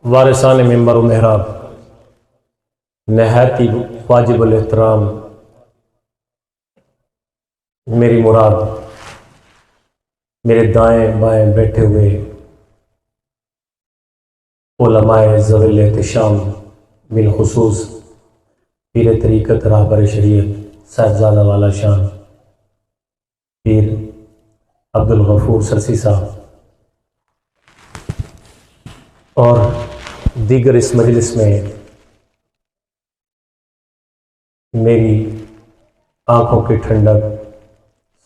وارثان ممبر و محراب، نہایت ہی واجب الاحترام میری مراد میرے دائیں بائیں بیٹھے ہوئے علماء ذوی الاحتشام، بالخصوص پیر طریقت راہبر شریعت صاحبزادہ والا شان پیر عبدالغفور سرسی صاحب، اور دیگر اس مجلس میں میری آنکھوں کی ٹھنڈک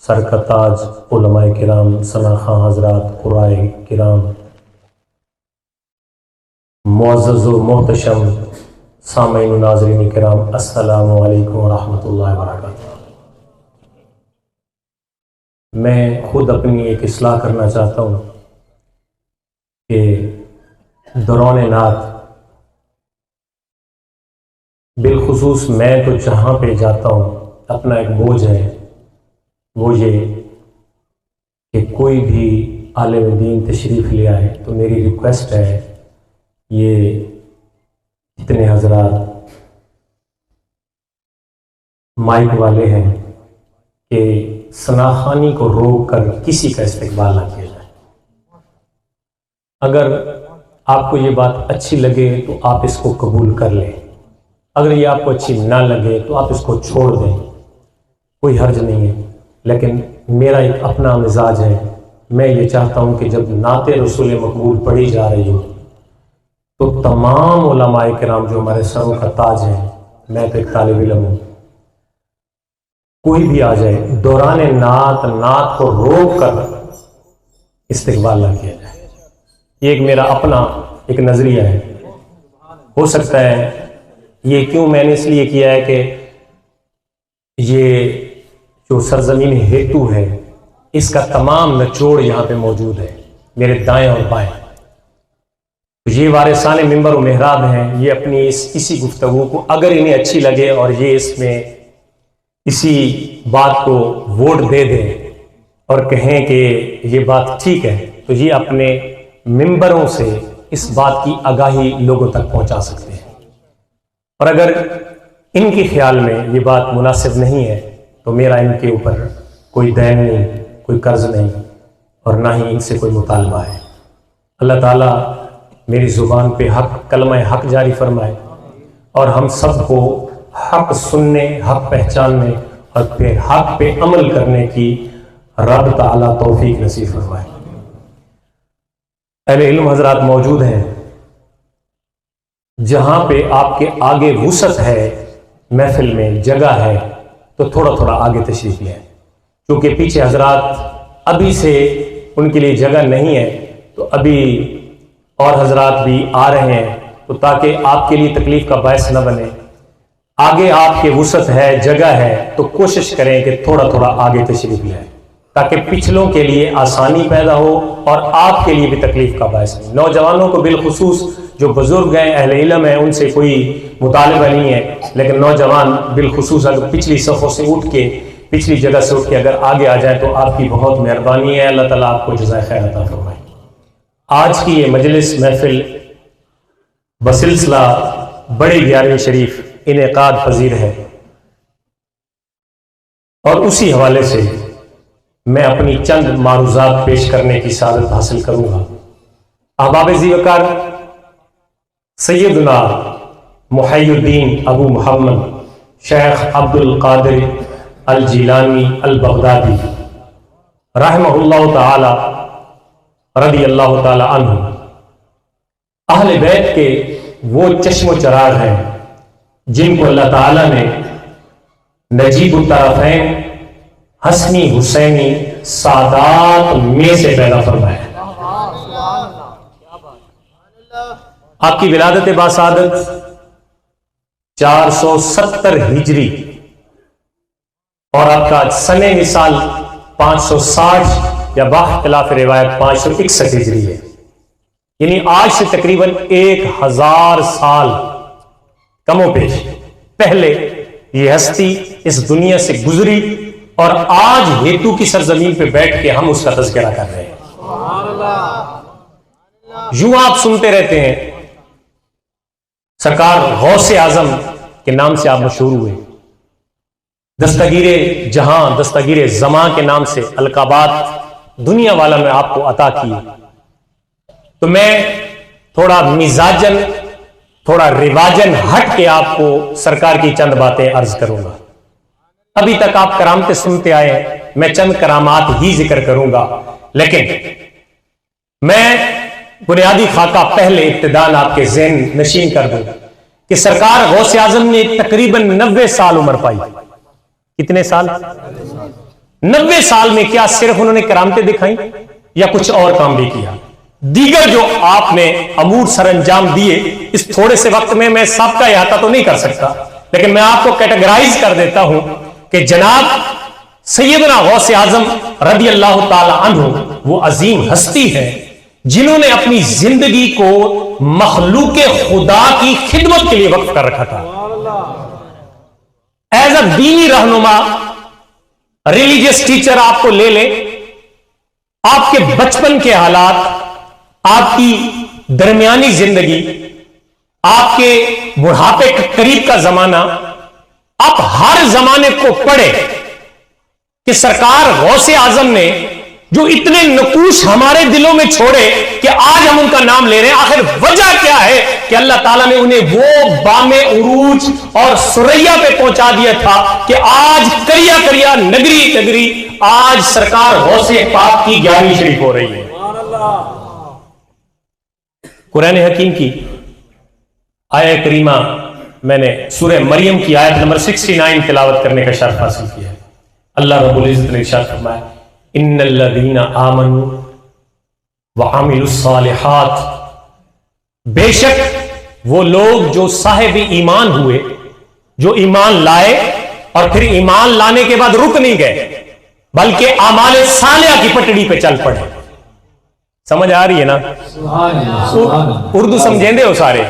سر کا تاج علماء کرام، ثناءخواں حضرات، قرائے کرام، معزز و محتشم سامعین و ناظرین کرام، السلام علیکم ورحمۃ اللہ وبرکاتہ۔ میں خود اپنی ایک اصلاح کرنا چاہتا ہوں کہ دوران نعت بالخصوص میں تو جہاں پہ جاتا ہوں اپنا ایک بوجھ ہے، وہ یہ کہ کوئی بھی عالم دین تشریف لے آئے تو میری ریکویسٹ ہے، یہ جتنے حضرات مائک والے ہیں، کہ ثناءخوانی کو روک کر کسی کا استقبال نہ کیا جائے۔ اگر آپ کو یہ بات اچھی لگے تو آپ اس کو قبول کر لیں، اگر یہ آپ کو اچھی نہ لگے تو آپ اس کو چھوڑ دیں، کوئی حرج نہیں ہے۔ لیکن میرا ایک اپنا مزاج ہے، میں یہ چاہتا ہوں کہ جب نعت رسول مقبول پڑھی جا رہی ہو تو تمام علماء کرام جو ہمارے سروں کا تاج ہیں، میں تو ایک طالب علم ہوں، کوئی بھی آ جائے دوران نعت کو روک کر استقبال نہ کیا جائے۔ یہ ایک میرا اپنا ایک نظریہ ہے۔ ہو سکتا ہے یہ کیوں میں نے اس لیے کیا ہے کہ یہ جو سرزمین ہیتو ہے اس کا تمام نچوڑ یہاں پہ موجود ہے، میرے دائیں اور بائیں۔ یہ وارثان ممبر و محراب ہیں، یہ اپنی اسی گفتگو کو اگر انہیں اچھی لگے اور یہ اس میں اسی بات کو ووٹ دے دیں اور کہیں کہ یہ بات ٹھیک ہے، تو یہ اپنے ممبروں سے اس بات کی آگاہی لوگوں تک پہنچا سکتے ہیں۔ اور اگر ان کے خیال میں یہ بات مناسب نہیں ہے تو میرا ان کے اوپر کوئی دین نہیں، کوئی قرض نہیں، اور نہ ہی ان سے کوئی مطالبہ ہے۔ اللہ تعالیٰ میری زبان پہ حق کلمہ حق جاری فرمائے اور ہم سب کو حق سننے، حق پہچاننے اور پھر حق پہ عمل کرنے کی رب تعالیٰ توفیق نصیب فرمائے۔ اہل علم حضرات موجود ہیں، جہاں پہ آپ کے آگے وسعت ہے، محفل میں جگہ ہے، تو تھوڑا تھوڑا آگے تشریف لیں، کیونکہ پیچھے حضرات ابھی سے ان کے لیے جگہ نہیں ہے، تو ابھی اور حضرات بھی آ رہے ہیں، تو تاکہ آپ کے لیے تکلیف کا باعث نہ بنے، آگے آپ کے وسعت ہے، جگہ ہے، تو کوشش کریں کہ تھوڑا تھوڑا آگے تشریف لیں تاکہ پچھلوں کے لیے آسانی پیدا ہو اور آپ کے لیے بھی تکلیف کا باعث نہیں۔ نوجوانوں کو بالخصوص، جو بزرگ ہیں، اہل علم ہیں، ان سے کوئی مطالبہ نہیں ہے، لیکن نوجوان بالخصوص اگر پچھلی صفوں سے اٹھ کے، پچھلی جگہ سے اٹھ کے اگر آگے آ جائیں تو آپ کی بہت مہربانی ہے، اللہ تعالیٰ آپ کو جزائے خیر عطا فرمائے۔ آج کی یہ مجلس محفل بسلسلہ بڑی 11ویں شریف انعقاد پذیر ہے، اور اسی حوالے سے میں اپنی چند معروضات پیش کرنے کی سعادت حاصل کروں گا۔ احباب ذی وقار، سیدنا محی الدین ابو محمد شیخ عبد القادر الجیلانی البغدادی رحمہ اللہ تعالی رضی اللہ تعالی عنہ اہل بیت کے وہ چشم و چراغ ہیں جن کو اللہ تعالیٰ نے نجیب الطرفین، حسنی حسینی سادات میں سے پیدا فرمایا۔ آپ کی ولادت باسعادت 470 ہجری اور آپ کا سن مثال 560 یا باختلاف روایت 561 ہجری ہے، یعنی آج سے تقریباً 1000 سال کم و بیش پہلے یہ ہستی اس دنیا سے گزری، اور آج ہیتو کی سرزمین پہ بیٹھ کے ہم اس کا تذکرہ کر رہے ہیں۔ یوں آپ سنتے رہتے ہیں سرکار غوث اعظم کے نام سے آپ مشہور ہوئے، دستگیر جہاں دستگیر زماں کے نام سے القابات دنیا والا میں آپ کو عطا کیے. تو میں تھوڑا مزاجن تھوڑا رواجن ہٹ کے آپ کو سرکار کی چند باتیں عرض کروں گا. ابھی تک آپ کرامتیں سنتے آئے ہیں، میں چند کرامات ہی ذکر کروں گا، لیکن میں بنیادی خاکہ پہلے ابتداءً آپ کے ذہن نشین کر دوں کہ سرکار غوث اعظم نے تقریباً 90 سال عمر پائی. کتنے سال؟ 90 سال میں کیا صرف انہوں نے کرامتیں دکھائیں یا کچھ اور کام بھی کیا؟ دیگر جو آپ نے امور سر انجام دیے، اس تھوڑے سے وقت میں سب کا احاطہ تو نہیں کر سکتا، لیکن میں آپ کو کیٹیگرائز کر دیتا ہوں کہ جناب سیدنا غوث اعظم رضی اللہ تعالی عنہ وہ عظیم ہستی ہے جنہوں نے اپنی زندگی کو مخلوق خدا کی خدمت کے لیے وقف کر رکھا تھا. ایز اے دینی رہنما، ریلیجیس ٹیچر آپ کو لے لیں، آپ کے بچپن کے حالات، آپ کی درمیانی زندگی، آپ کے بڑھاپے کے قریب کا زمانہ، آپ ہر زمانے کو پڑھیں کہ سرکار غوث اعظم نے جو اتنے نقوش ہمارے دلوں میں چھوڑے کہ آج ہم ان کا نام لے رہے ہیں. آخر وجہ کیا ہے کہ اللہ تعالیٰ نے انہیں وہ بام عروج اور سریا پہ پہنچا دیا تھا کہ آج کریا کریا نگری نگری آج سرکار غوث پاک کی 11ویں شریف ہو رہی ہے. قرآن حکیم کی آیہ کریمہ میں نے سورہ مریم کی آیت نمبر 69 تلاوت کرنے کا شرف حاصل کیا ہے. اللہ رب العزت نے ارشاد فرمایا ان الذین آمنوا وعملوا الصالحات، بے شک وہ لوگ جو صاحب ایمان ہوئے، جو ایمان لائے اور پھر ایمان لانے کے بعد رک نہیں گئے بلکہ اعمال صالحہ کی پٹڑی پہ چل پڑے. سمجھ آ رہی ہے نا؟ اردو سمجھیں دے ہو سارے؟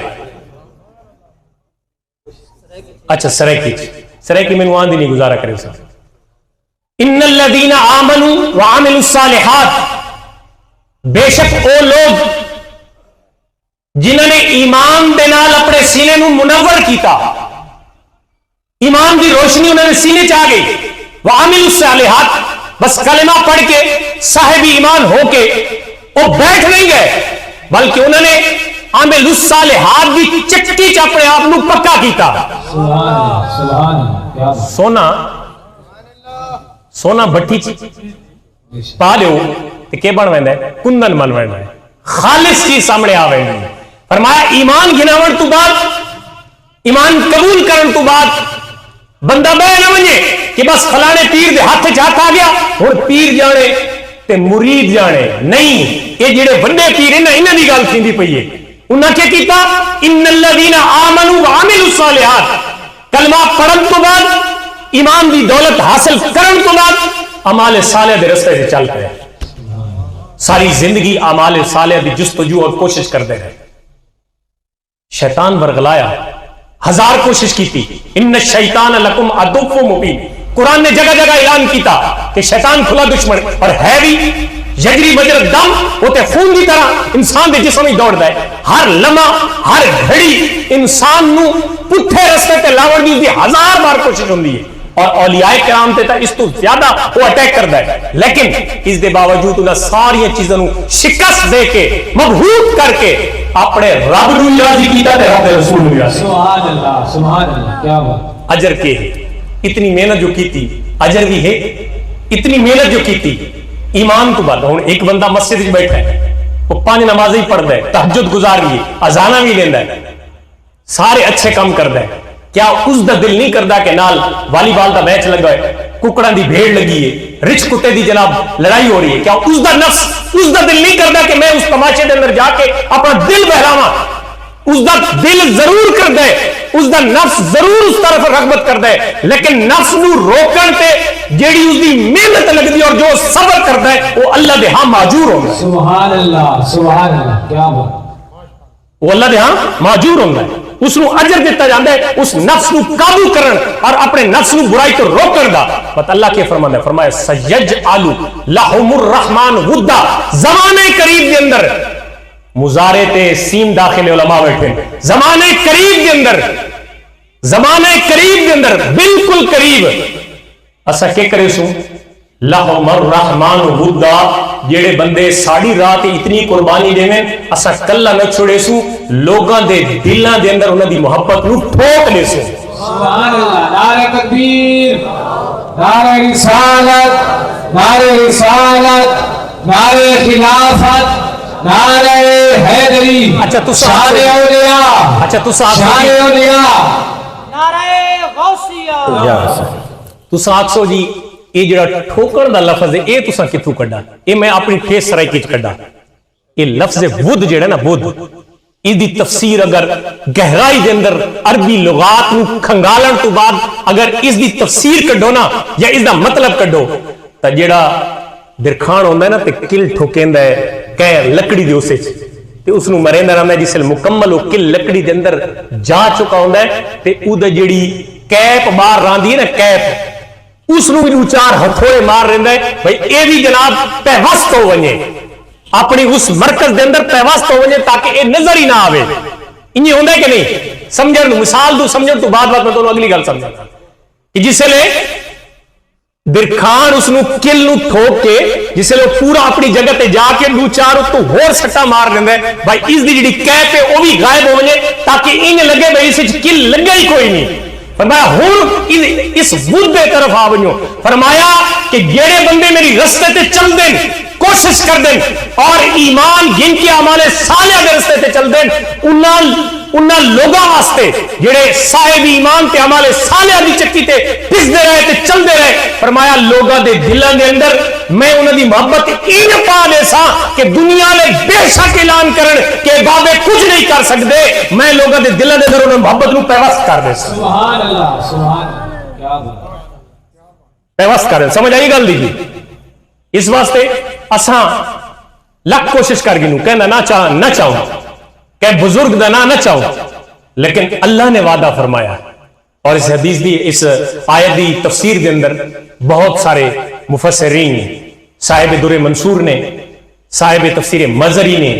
اچھا سرائکی میں نوان دی نہیں گزارا کرے اسے. ان الذین آمنوا وعملوا الصالحات، بے شک او لوگ جنہوں نے ایمان دے نال اپنے سینے نو منور کیتا، ایمان دی روشنی انہوں نے سینے چاہ گئی. وعملوا الصالحات، بس کلمہ پڑھ کے صاحب ایمان ہو کے وہ بیٹھ نہیں گئے بلکہ انہوں نے عامل الصالحات بھی چکی چ اپنے آپ نو پکا کیتا. سونا بٹھی پا لیو تے کے بن ویندا ہے؟ کندن بن ویندا ہے، خالص چیز سامنے آ ویندا ہے. فرمایا ایمان گھناون تو بعد، ایمان قبول کرن تو بعد بندہ بہ نہ ونجے کہ بس فلانے پیر دے ہاتھ چ ہاتھ آ گیا ہن پیر جانے تے مرید جانے. نہیں، یہ جڑے وڈے پیر ہیں انہاں دی گل تھیندی پئی ہے. انہاں کیا کیتا؟ ان الذین آمنوا وعملوا الصالحات، کلمہ پڑھن تو بعد، ایمان دی دولت حاصل کرن تو بعد اعمال صالح دے رستے سے چل پئے. ساری زندگی اعمال صالح دی جستجو اور کوشش کرتے رہے. شیطان ورغلایا، ہزار کوشش کی تھی. ان الشیطان لکم عدو مبین، قرآن نے جگہ جگہ اعلان کیتا کہ شیطان کھلا دشمن اور ہے بھی یجری مجرى الدم، وہ تے خون کی طرح انسان دے جسم ہی دوڑدا ہے. ہر لمحہ ہر گھڑی انسان نو پٹھے رستے تے لاون دی دی ہزار بار کوشش ہوندی ہے اور اولیاء کرام تے اس تو زیادہ وہ اٹیک کردا ہے. لیکن اس دے باوجود انہاں ساری چیزاں نو شکست دے کے مبہوت کر کے اپنے رب نو راضی کیتا تے رب رسول نو راضی. سبحان اللہ سبحان اللہ، کیا بات. اجر کے اتنی محنت جو کی تھی اجر بھی ہے. اتنی محنت جو کی تھی ایمان تو بات. ہوں ایک بندہ مسجد میں بیٹھا ہے، وہ 5 نمازیں پڑھتا ہے، تہجد گزار بھی ہے، اذانہ بھی لینا ہے، سارے اچھے کام کرتا ہے. کیا اس دا دل نہیں کرتا کہ نال والی بال دا میچ لگا ہے، ککڑاں دی بھیڑ لگی ہے، رچ کتے دی جناب لڑائی ہو رہی ہے، کیا اس دا نفس، اس دا دل نہیں کرتا کہ میں اس تماشے دے اندر جا کے اپنا دل بہلاواں؟ اس دا دل ضرور کرتا ہے، اس دا نفس ضرور اس طرف رغبت کرتا ہے، لیکن نفس نو روکن تے جیڑی اس دی محنت لگدی اور جو صبر کرتا ہے وہ اللہ دے ہاں ماجور ہوگا. سبحان اللہ سبحان اللہ، کیا بات. وہ اللہ دے ہاں ماجور ہوگا، اس نو اجر دیتا جاندا ہے اس نفس نو قابو کرن اور اپنے نفس نو برائی تو روکن دا. بس اللہ کے فرمایا، فرمایا سیجعل لهم الرحمن ودا، زمانے قریب دے اندر مزارے تے سین داخل علماء بیٹھے زمانے قریب دے اندر بالکل قریب اسا کیا کرے سو لہم الرحمن ودا جڑے بندے ساڑی رات اتنی قربانی دیویں اسا کلا نہ چھوڑے سو لوگاں دے دلاں دے اندر انہاں دی محبت نو ٹھوک لے سو سبحان اللہ نعرہ تکبیر نعرہ رسالت نعرہ خلافت نعرہ حیدری اچھا تو شان اولیاء اچھا تو شان اولیاء نعرہ غوثیہ تساں آکسو جی یہ جڑا ٹھوکر دا لفظ ہے یہ تساں کتھوں کڈا یہ میں اپنی ٹھیس سرائکی چ کڈا یہ لفظ ود جڑا نا ود اس دی تفسیر اگر گہرائی دے اندر عربی لغات نو کھنگالن تو بعد اگر اس دی تفسیر کڈو نا یا اس دا مطلب کڈو تا جڑا درخان ہوندا ہے نا تے کل ٹھوکیندا ہے کہ لکڑی دے اسے تے اس نو مریندا رہندا ہے جس مکمل او کل لکڑی دے اندر جا چکا ہوندا ہے تے او دا جڑی کیپ باہر راندی ہے نا کیپ اس نو بھی دو چار ہتھوڑے مار رہندا ہے بھائی اے بھی جناب پیوست ہو ونجے اپنی اس مرکز دے اندر پیوست ہو ونجے تاکہ اے نظر ہی نہ آوے انہی ہوندا ہے کہ نہیں سمجھن نو مثال دو سمجھن تو بعد میں تو اگلی گل سمجھا کہ جس لے درخان اس نو کل نو ٹھوک کے جس لے پورا اپنی جگہ تے جا کے دو چار تو ہور سٹا مار لیندا ہے بھائی اس دی جڑی کیپ ہے او بھی غائب ہو ونجے تاکہ ان لگے بھائی اس وچ کل لگا ہی کوئی نہیں فرمایا ہوں اس ود دے طرف آ ونجو فرمایا کہ جڑے بندے میری رستے تے چل دیں کوشش کر دیں اور ایمان گن کے اعمال صالحہ دے رستے تے چل دیں انہاں لوگاں واسطے جڑے صاحب ایمان تے اعمال صالحہ دی چکی تے پس دے رہے تے چل دے رہے فرمایا لوگاں دے دلاں دے اندر میں انہاں دی محبت این پا دے سا کہ دنیا لے بے شک اعلان کرن کہ بابے کچھ نہیں کر سکدے میں لوگاں دے دلاں دے اندر انہاں محبت نو پیوست کر دے سا سبحان اللہ سبحان اللہ کیا بات پیوست کر دے سمجھ آئی گل دی اس واسطے اساں لکھ کوشش کر گنو کہنا نہ چاہوں کہ بزرگ دا نہ چاہوں لیکن اللہ نے وعدہ فرمایا اور اس حدیث دی اس آیت دی تفسیر دے اندر بہت سارے مفسرین صاحب در منصور نے صاحب تفسیر مظہری نے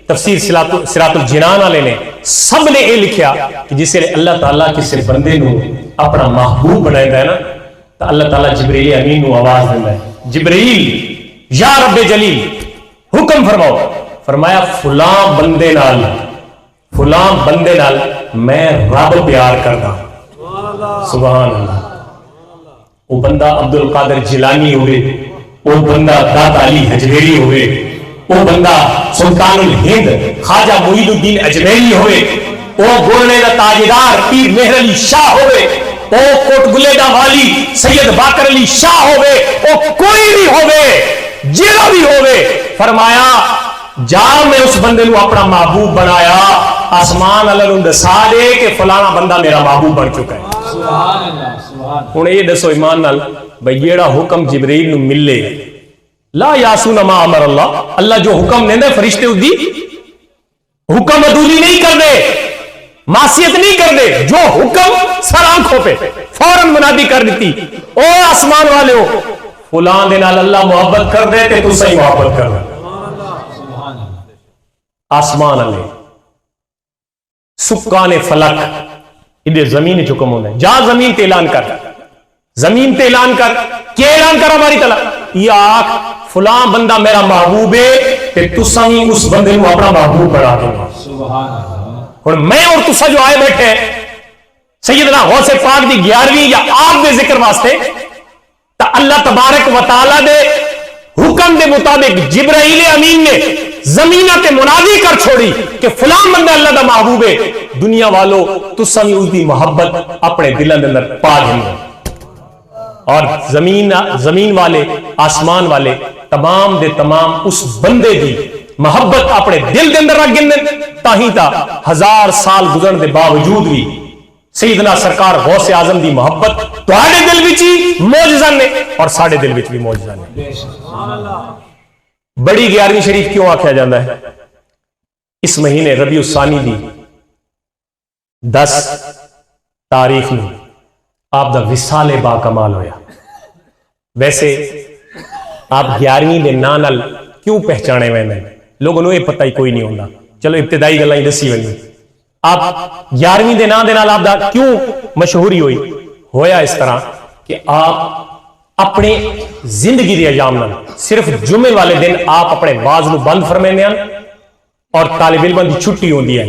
تفسیر صراط الجنان والے نے سب نے یہ لکھیا کہ جس سے اللہ تعالیٰ کسی بندے نو اپنا محبوب بنائے ہے نا تو اللہ تعالیٰ جبریل امین نو آواز دینا ہے جبریل یا رب جلیل حکم فرماؤ فرمایا فلاں بندے نال میں رب پیار کردا سبحان اللہ وہ بندہ عبد القادر جیلانی ہوئے وہ بندہ داتا علی حجویری ہوئے وہ بندہ سلطان الہند خواجہ معید الدین اجمیری ہوئے وہ گولنے دا تاجدار پیر مہر علی شاہ ہوئے وہ کوٹ گلے دا والی سید باقر علی شاہ ہوئے وہ کوئی بھی ہوئے جیڑا بھی ہوئے فرمایا جا میں اس بندے نو اپنا محبوب بنایا آسمان اللہ نو دسا دے کہ فلانا بندہ میرا محبوب بن چکا ہے سبحان اللہ سبحان اللہ ہن یہ دسو ایمان نال بھئی جیڑا حکم جبرائیل نو ملے لا یاسون ما امر اللہ جو حکم دیندے فرشتے اودی حکم عدولی نہیں کر دے معصیت نہیں کر دے جو حکم سر آنکھوں پہ فوراً منادی کر دیتی او آسمان والے ہو فلان دے نال اللہ محبت کر دے تے تو صحیح محبت کر دے آسمان والے سکان فلک ادھر زمین چکم ہونا ہے جا زمین تے اعلان کر کیا اعلان کر ہماری طرح یہ آنکھ فلاں بندہ میرا محبوب ہے تے تسا ہی اس بندے کو اپنا محبوب بنا دے سبحان اللہ اور میں اور تسا جو آئے بیٹھے سیدنا غوث پاک دی 11ویں یا آپ دے ذکر واسطے تا اللہ تبارک و تعالی دے حکم دے مطابق جبرائیل امین نے زمینہ تے منادی کر چھوڑی کہ فلاں بندہ اللہ دا محبوب ہے دنیا والو تسا بھی اس دی محبت اپنے دلوں دے اندر پا دیں اور زمین والے آسمان والے تمام دے تمام اس بندے دی محبت اپنے دل دے اندر رکھ گندے تاہی تا 1000 سال گزرن دے باوجود بھی سیدنا سرکار غوث اعظم دی محبت تہاڈے دل وچ ہی معجزہ نے اور ساڈے دل وچ بھی معجزہ نے بڑی 11ویں شریف کیوں آکھیا جاندہ ہے اس مہینے ربیع الثانی دی 10 تاریخ میں آپ دا وصال با کمال ہویا ویسے آپ 11ویں دے نانل کیوں پہچانے ہوئے میں لوگوں نے یہ پتہ ہی کوئی نہیں ہوندہ چلو ابتدائی گلاں دسی ونی آپ 11ویں دے نام دے نال آپ دا کیوں مشہوری ہوئی؟ ہویا اس طرح کہ آپ اپنے زندگی دے ایام نال صرف جمعے والے دن آپ اپنے باز نو بند فرمیندے ہیں اور طالب علم دی چھٹی ہوندی ہے.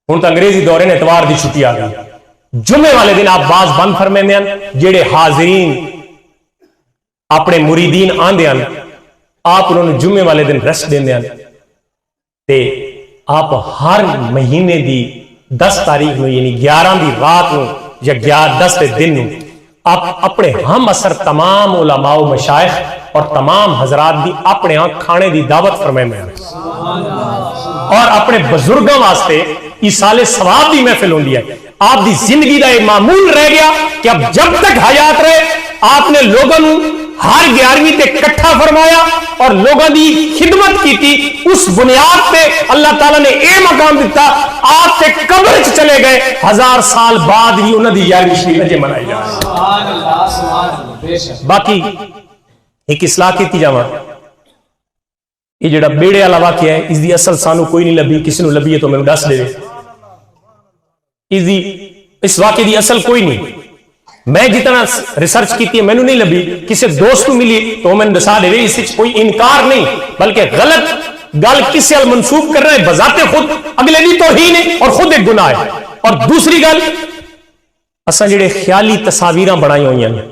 ہن تو انگریزی دورے نے اتوار دی چھٹی آ گئی. جمعے والے دن آپ باز بند فرمیندے ہیں. جڑے حاضرین اپنے مریدین آندے ہیں آپ انہوں نے جمعے والے دن ریسٹ دیندے ہیں تے آپ ہر مہینے دی 10 تاریخ نو یعنی 11 دی رات نو یا 10 دے دن نو آپ اپنے ہم اثر تمام علماء و مشائخ اور تمام حضرات دی اپنے ہاں کھانے دی دعوت فرمائے ہیں اور اپنے بزرگوں واسطے ایصال ثواب دی محفل ہوندی ہے. آپ دی زندگی دا ایک معمول رہ گیا کہ اب جب تک حیات رہے آپ نے لوگوں نو ہر 11ویں تے کٹھا فرمایا اور لوگوں دی خدمت کی تھی. اس بنیاد پہ اللہ تعالیٰ نے اے مقام دیتا آپ تے قبر چلے گئے 1000 سال بعد بھی انہوں دی 11ویں شریف اجے منائی جا. سبحان اللہ سبحان اللہ بے شک. باقی ایک اصلاح کی جاواں یہ جڑا بیڑے والا واقعہ ہے اس دی اصل سانو کوئی نہیں لبھی. کسی نو لبھی ہے تو میں دس دے اس واقعے دی اصل کوئی نہیں. میں جتنا ریسرچ کی تھی میں نے نہیں لبھی. کسی دوست کو ملی تو میں نے دسا دے اس وچ کوئی انکار نہیں بلکہ غلط گل کسی ال منسوب کر رہے ہیں بذات خود اگلے دی توہین ہے اور خود ایک گناہ ہے. اور دوسری گل اساں جڑے خیالی تصاویراں بنائی ہوئی ہیں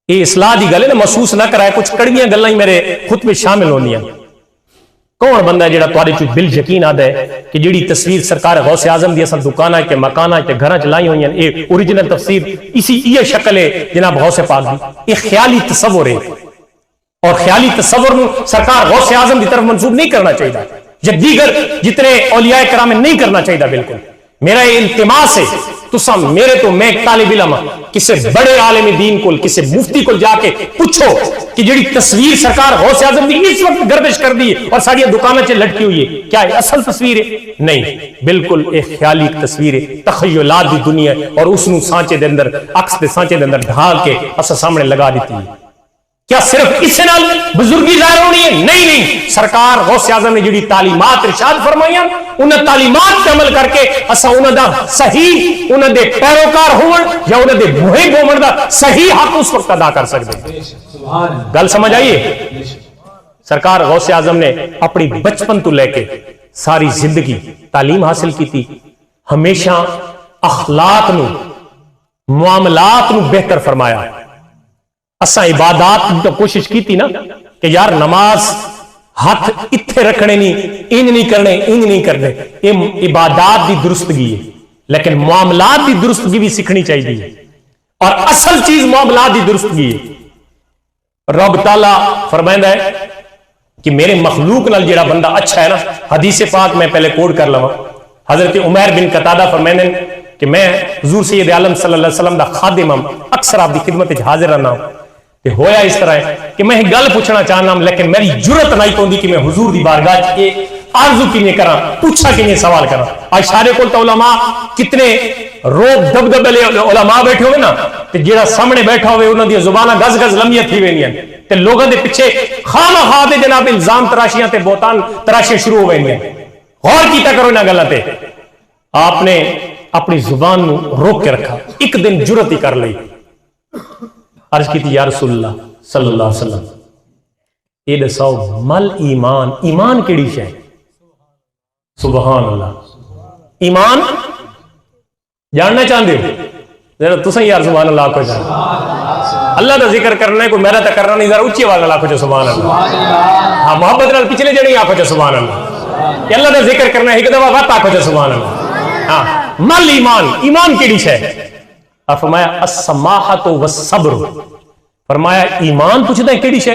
یہ اصلاح دی گل ہے نا محسوس نہ کرائے. کچھ کڑویاں گلاں ہی میرے خطبے شامل ہونی ہیں. کون بندہ ہے جڑا تواڈے چ بل یقین آدا ہے کہ جڑی تصویر سرکار غوث اعظم دی اساں دکاناں تے مکاناں تے گھراں چ لائی ہوئی ہیں اے اوریجنل تفسیر اسی یہ شکل ہے جناب غوث پاک دی. یہ خیالی تصور ہے اور خیالی تصور نو سرکار غوث اعظم دی طرف منسوب نہیں کرنا چاہیے یا دیگر جتنے اولیاء کرام نہیں کرنا چاہیے. بالکل میرا یہ التماس ہے تساں میرے تو میں ایک طالب علم کسی بڑے عالم دین کو کسی مفتی کو جا کے پوچھو کہ جڑی تصویر سرکار غوث اعظم دی اس وقت گردش کر دی ہے اور ساری دکانوں سے لٹکی ہوئی ہے کیا یہ اصل تصویر ہے؟ نہیں، بالکل ایک خیالی تصویر ہے، تخیلات دی دنیا ہے اور اس نو سانچے دے اندر عکس دے سانچے دے اندر ڈھال کے اساں سامنے لگا دیتی ہے. کیا صرف اس نال بزرگی ظاہر ہونی ہے؟ نہیں نہیں. سرکار غوث اعظم نے جڑی تعلیمات ارشاد فرمائیاں انہاں تعلیمات پہ عمل کر کے اساں انہاں دا صحیح انہاں دے پیروکار ہون یا انہاں دے محب ہون دا صحیح حق اس وقت ادا کر سکتے ہیں. گل سمجھ آئیے؟ سرکار غوث اعظم نے اپنی بچپن تو لے کے ساری زندگی تعلیم حاصل کی تھی. ہمیشہ اخلاق نو معاملات نو بہتر فرمایا. اساں عبادات تو کوشش کی تھی نا کہ یار نماز ہاتھ اتھے رکھنے نہیں انج نہیں کرنے انج نہیں کرنے. یہ عبادات دی درستگی ہے لیکن معاملات دی درستگی بھی سیکھنی چاہیے اور اصل چیز معاملات دی درستگی ہے. رب تعالیٰ فرمائندہ ہے کہ میرے مخلوق نال جڑا بندہ اچھا ہے نا. حدیث پاک میں پہلے کوڈ کر لواں. حضرت عمیر بن قتادہ فرمائندے کہ میں حضور سید عالم صلی اللہ علیہ وسلم دا خادم ہوں، اکثر آپ دی خدمت وچ حاضر رہنا ہوں. کہ ہویا اس طرح ہے کہ میں گل پوچھنا چاہنا ہوں لیکن میری جرت نہیں ہوندی کہ میں حضور دی بارگاہ کے آرزو کینے کراں پوچھا کینے سوال کراں. آج سارے کول تو علماء کتنے روب دبدبے علماء بیٹھے ہوئے نا تے جڑا سامنے بیٹھا ہوئے انہاں دی زباناں گز گز لمبیاں تھی وینیاں تے لوگاں دے پیچھے خواہ دے جناب الزام تراشیاں تے بہتان تراشیاں شروع ہو وینیاں. غور کیتا کرو انہاں گلاں تے. آپ نے اپنی زبان نو روک کے رکھا. ایک دن جرت ہی کر لئی عرض کی تھی یا رسول اللہ صلی اللہ علیہ وسلم یہ دساؤ مل ایمان، ایمان کیڑی شے؟ سبحان اللہ. ایمان جاننا چاہتے ہو؟ ذرا تساں یار سبحان اللہ کو جان. اللہ دا ذکر کرنا ہے کوئی میرا تا کرنا نہیں. ذرا اونچی آواز نال آکھو جو سبحان اللہ. ہاں محبت نال پچھلے جڑے آکھو جو سبحان اللہ. کہ اللہ دا ذکر کرنا ہے ایک دفعہ وقت آکھو جو سبحان اللہ. ہاں مل ایمان، ایمان کیڑی شے؟ فرمایا السماحۃ والصبر. فرمایا ایمان پوچھدا ہے کیڑی شے؟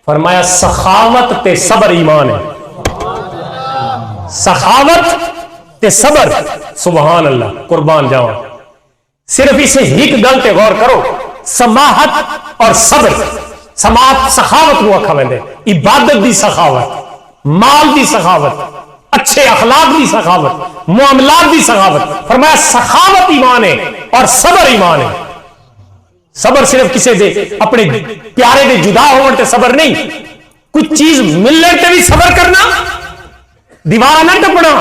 فرمایا سخاوت تے صبر ایمان ہے. سخاوت تے صبر. سبحان اللہ قربان جاواں. صرف اسے ایک گل تے غور کرو، سماحت اور صبر. سماحت سخاوت نو آکھا ویندے، عبادت دی سخاوت، مال دی سخاوت، اچھے اخلاق دی سخاوت، معاملات دی سخاوت. فرمایا سخاوت ایمان ہے اور صبر ایمان ہے. صبر صرف کسی دے اپنے پیارے دے جدا ہون تے صبر نہیں، کچھ چیز ملنے تے بھی صبر کرنا دیوار نہ ٹپنا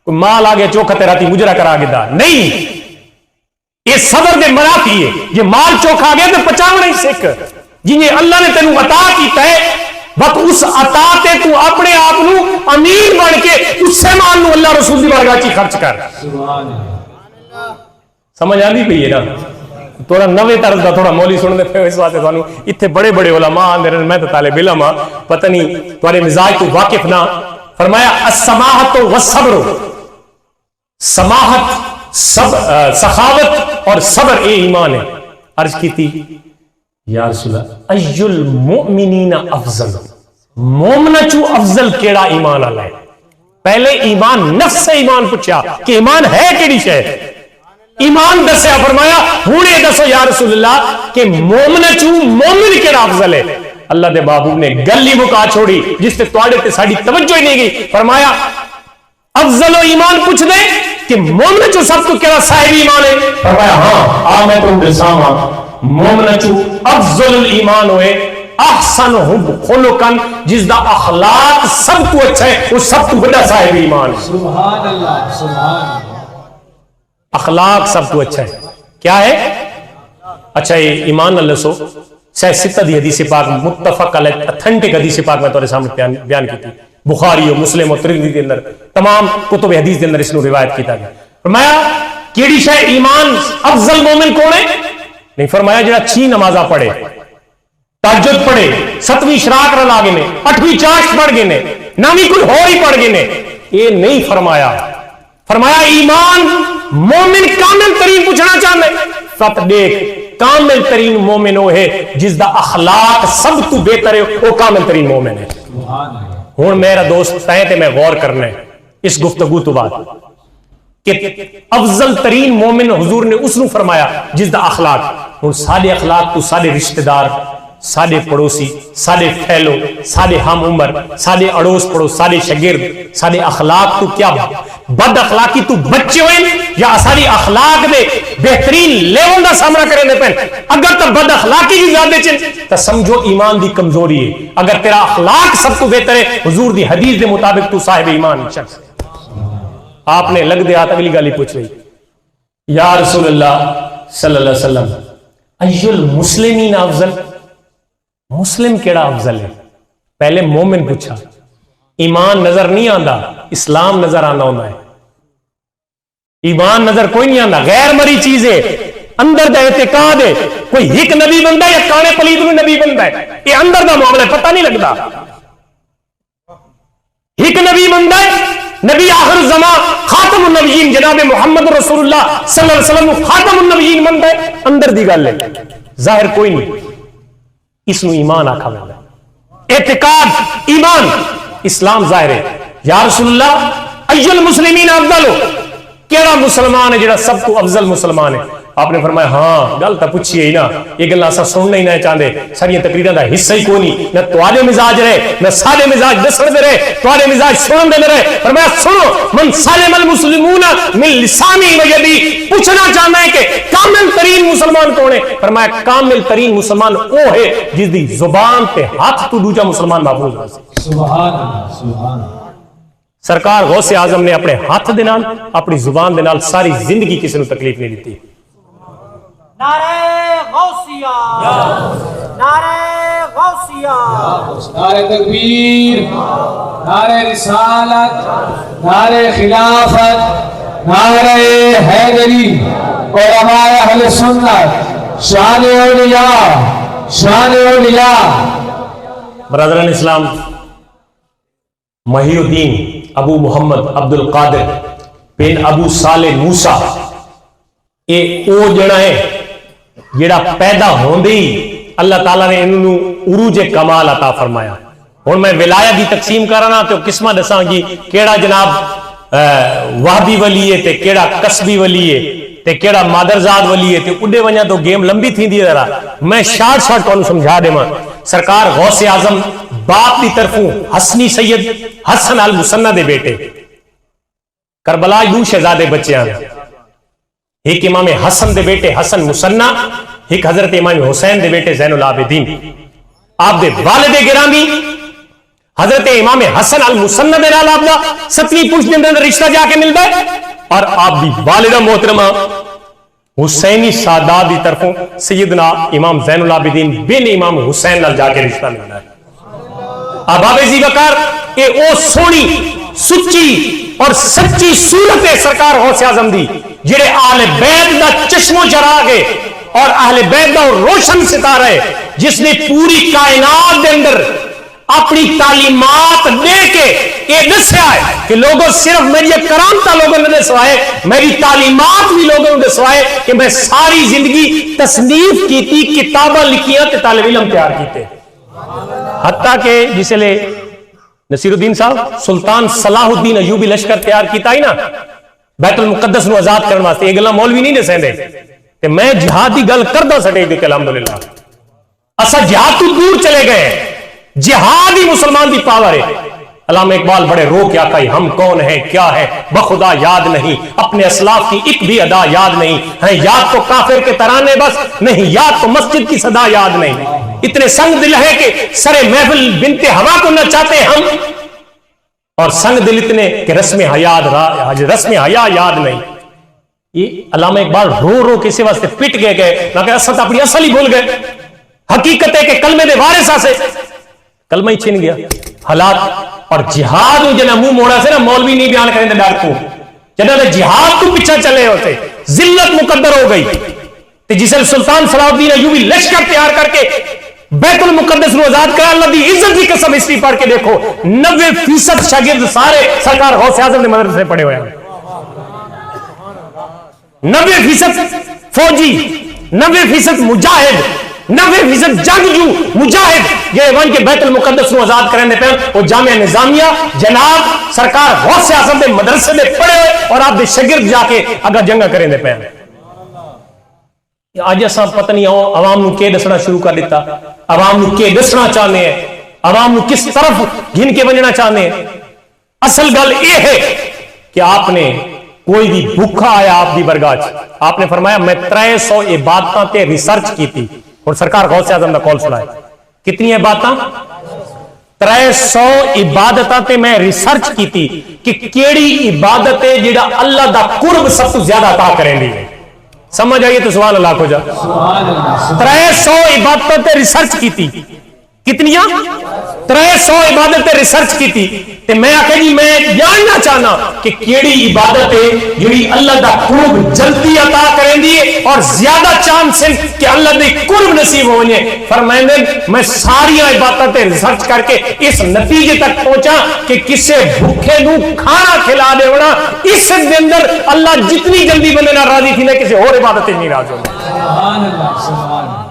کوئی مال آگے چوکھا تیرا تی مجرا کرا گے دا نہیں، یہ صبر دے منافی ہے. یہ مال چوکھا گیا تو پچاونا ہی سکھ جنہیں اللہ نے تینوں عطا کیتا ہے بس اس عطا تے تو اپنے آپ نو امیر بن کے اس سے مال نو اللہ رسول دی بارگاہ چ خرچ کر. سمجھ آندی پئی ہے نا؟ تھوڑا نوے طرز دا تھوڑا مولی سن دے پھر اس واسطے تھانوں ایتھے بڑے بڑے علماء آندے رہن، میں تو طالب علم ہاں، پتہ نہیں تھوڑے مزاج تو واقف نہ. فرمایا السماحت والصبر، سماحت سخاوت اور صبر اے ایمان ہے. عرض کی تھی یا رسول اللہ ای المؤمنین افضل، مومنہ چو افضل کیڑا ایمان اللہ ہے؟ پہلے ایمان نفس سے ایمان پوچھا کہ ایمان ہے کیڑی شے؟ ایمان دسیا، فرمایا ہونے دسو یا رسول اللہ کہ مومنہ چو مومن کیڑا افضل ہے؟ اللہ دے محبوب نے گل ہی مکا چھوڑی جس تے تواڈے تے ساڈی توجہ ہی نہیں گئی. فرمایا افضل و ایمان پوچھ دے کہ مومن چو سب تو کیڑا صاحب ایمان ہے؟ فرمایا ہاں آ میں تم دساواں مومن چو افضل الایمان ہوئے احسنہم خلقن، جس دا اخلاق سب تو اچھا ہے وہ سب تو بڑا صاحب ایمان ہے. سبحان اللہ سبحان اللہ. اخلاق سب تو اچھا ہے. کیا ہے اچھا؟ یہ ایمان اللہ سو سہ ستہ دی حدیث پاک متفق علیہ اتھنٹک حدیث پاک میں تمہارے سامنے بیان کی تھی، بخاری و مسلم و ترمذی کے اندر تمام کتب حدیث کے اندر اس نے روایت کیتا گیا. فرمایا کیڑی شے ایمان افضل مومن کون ہے؟ نہیں فرمایا جڑا 6 نمازاں پڑھے، تہجد پڑھے، 7ویں اشراق رلا گئے نے، 8ویں چاشت پڑھ گئے نے، 9ویں کوئی اور ہی پڑھ گئے نے. یہ نہیں فرمایا. فرمایا ایمان مومن کامل ترین پوچھنا چاہتے سب دیکھ کامل ترین مومن وہ ہے جس دا اخلاق سب تو بہتر ہے، وہ کامل ترین مومن ہے. ہوں میرا دوست تائیں تے میں غور کرنا ہے اس گفتگو تو بعد کہ افضل ترین مومن حضور نے اس نو فرمایا جس دا اخلاق. ہوں سارے اخلاق تو سارے رشتہ دار، سارے پڑوسی، سارے فیلو، سارے ہم عمر، سارے اڑوس پڑوس، سارے شاگرد، سارے اخلاق تو کیا بد اخلاقی تو بچے ہوئے یا ساری اخلاق دے بہترین لیول دا سامنا کرنے پہن. اگر تو بد اخلاقی کی زیادہ چن تو سمجھو ایمان دی کمزوری ہے. اگر تیرا اخلاق سب تو بہتر ہے حضور دی حدیث دے مطابق تو صاحب ایمان شخص. آپ نے لگ دے ہاتھ اگلی گالی پوچھ رہی یا رسول اللہ صلی اللہ علیہ وسلم ای المسلمین افضل، مسلم کیڑا افضل ہے؟ پہلے مومن پوچھا. ایمان نظر نہیں آندا، اسلام نظر آنا ہونا ہے. ایمان نظر کوئی نہیں آندا، غیر مری چیز ہے، اندر دا اعتقاد ہے. کوئی ایک نبی بنتا ہے یا کانے پلید میں نبی بنتا ہے، یہ اندر دا معاملہ ہے، پتہ نہیں لگتا. ایک نبی بنتا ہے، نبی آخر الزمان خاتم النبیین جناب محمد رسول اللہ صلی اللہ علیہ وسلم خاتم النبیین بنتا ہے. اندر دی گل ہے، ظاہر کوئی نہیں. اس نو ایمان آکھا میں اعتقاد ایمان اسلام ظاہر ہے. یا رسول اللہ ای المسلمین افضل، کیڑا مسلمان ہے جڑا سب تو افضل مسلمان ہے؟ آپ نے فرمایا ہاں گل تو پوچھی ہے نا، یہ گلا اسا سننا ہی نہ چاہتے، ساری تقریراں دا حصہ ہی کوئی نہیں، نہ تواڈے مزاج رہے نہ سارے مزاج دسن دے رہے، تواڈے مزاج سنن دے رہے. فرمایا سنو من سلم المسلمون من لسانی و یدی. پوچھنا چاہنا ہے کہ کامل ترین مسلمان کون ہے؟ فرمایا کامل ترین مسلمان وہ ہے جس دی زبان تے ہاتھ تو دوجا مسلمان محفوظ رہے. سبحان اللہ سبحان اللہ. سرکار غوث اعظم نے اپنے ہاتھ دے نال اپنی زبان دے نال ساری زندگی کسی نو تکلیف نہیں دیتی. نعرہ غوثیہ، نعرہ غوثیہ، نعرہ تکبیر، نعرہ رسالت، نعرہ خلافت، نعرہ حیدری، علماء اہل سنت، شان اولیاء، شان اولیاء. برادران اسلام، محی الدین ابو محمد عبد القادر بن ابو صالح موسیٰ یہ او جڑا ہے جڑا پیدا ہوندے ہی اللہ تعالیٰ نے انہوں عروج کمال عطا فرمایا. اور میں ولایت دی تقسیم کرنا تو قسمہ دساں گی کیڑا جناب وہبی ولی ہے تے کیڑا قصبی ولی ہے تے کیڑا مادرزاد ولی ہے تے اڈے ونجا تو گیم لمبی تھی دی ذرا میں شارٹ تو سمجھا دے. سرکار غوث اعظم باپ دی طرفوں حسنی سید حسن المثنی دے بیٹے، کربلا 2 شہزادے بچے ہیں، ایک امام حسن دے بیٹے حسن مثنی، ایک حضرت امام حسین دے بیٹے زین العابدین. آپ دے والد گرامی حضرت امام حسن المسند نال آپ دا 7ویں پشت دے اندر رشتہ جا کے ملدا ہے، اور آپ دی والدہ محترمہ حسینی سادات دی طرفوں سیدنا امام زین العابدین بن امام حسین نال جا کے رشتہ ملدا ہے۔ اب بابے زی وقار اے او سونی سچی اور سچی صورت ہے سرکار غوث اعظم دی، جڑے اہل بیت دا چشم و چراغ ہے اور اہل بیت دا روشن ستارہ ہے، جس نے پوری کائنات دے اندر اپنی تعلیمات دے کے یہ دسیا ہے کہ لوگوں صرف میری کرامتا لوگوں نے دسوائے، میری تعلیمات بھی لوگوں نے دسوائے کہ میں ساری زندگی تصنیف کی تھی، کتاباں لکھیاں تے طالب علم تیار کیتے، حتیٰ کہ جسے لے نصیر الدین صاحب سلطان صلاح الدین ایوبی لشکر تیار کیتا ہی نا بیت المقدس نو آزاد کرنے واسطے، یہ گلا مولوی نہیں دسیں دے کہ میں جہاد کی گل کردا سٹے کہ الحمدللہ اسا جہاد تو دور چلے گئے، جہاد ہی مسلمان دی پاور ہے۔ علامہ اقبال بڑے رو کے آقا ہم کون ہیں کیا ہے بخدا یاد نہیں، اپنے اسلاف کی ایک بھی ادا یاد نہیں ہے، یاد تو کافر کے ترانے بس نہیں، یاد تو مسجد کی صدا یاد نہیں، اتنے سنگ دل ہے کہ سرے محفل بنت ہوا کو نہ چاہتے ہم، اور سنگ دل اتنے کہ رسم حیا یاد نہیں۔ یہ علامہ اقبال رو رو کسی واسطے پٹ گئے نہ کہ اسد اپنی اصل ہی بھول گئے، حقیقت ہے کہ کلمے دے وارثہ سے کلمہ ہی چھن گیا حالات، اور جہاد جنہ منہ موڑا سے نا مولوی نہیں بیان کریں دے ڈر کو، جنہ دے جہاد کو پیچھا چلے ہوتے ذلت مقدر ہو گئی، تے جسے سلطان صلاح الدین ایوبی لشکر تیار کر کے بیت المقدس نو آزاد کرا، اللہ دی عزت کی قسم ہسٹری پڑھ کے دیکھو 90% شاگرد سارے سرکار غوث اعظم نے مدرسے پڑھے ہوئے ہیں، 90% فوجی، 90% مجاہد، 90% جنگجو مجاہد یہ ون کے بیت المقدس نو آزاد کرنے پہ وہ جامعہ نظامیہ جناب سرکار غوث اعظم دے مدرسے دے پڑھے ہوئے اور آپ دے شاگرد جا کے اگر جنگا کریں دے پہ آج اساں پتہ نہیں عوام نو کے دسنا شروع کر دیتا، عوام نو کے دسنا چاہنے ہیں، عوام نو کس طرف گھن کے بننا چاہنے ہیں۔ اصل گل یہ ہے کہ آپ نے کوئی بھی بھوکا آیا آپ دی برگاہ، آپ نے فرمایا میں 300 عبادتاں تے ریسرچ کی تھی، اور سرکار غوث اعظم دا کال سنا ہے کتنی عبادتاں 300 عبادتاں تے میں ریسرچ کی تھی کہ کیڑی عبادت ہے جڑا اللہ دا قرب سب تو زیادہ عطا کریں دی ہے، سمجھ آئیے تو سبحان اللہ کو جا 300 عبادتوں تے ریسرچ کی تھی، کتنیاں 300 عبادت تے ریسرچ کی تھی، تے میں آکھے جی میں جاننا چاہنا کہ کیڑی عبادت ہے جڑی اللہ دا قرب جلدی عطا کریں دی اور زیادہ چانس ہے کہ اللہ دے قرب نصیب ہونے۔ فرمائیں میں ساری عبادتوں تے ریسرچ کر کے اس نتیجے تک پہنچا کہ کسے بھوکے نو کھانا کھلا دے ہونا اس دے اندر اللہ جتنی جلدی بندے نہ راضی تھی نہ کسی اور عبادت نہیں راضی ہونا۔ سبحان اللہ سبحان اللہ۔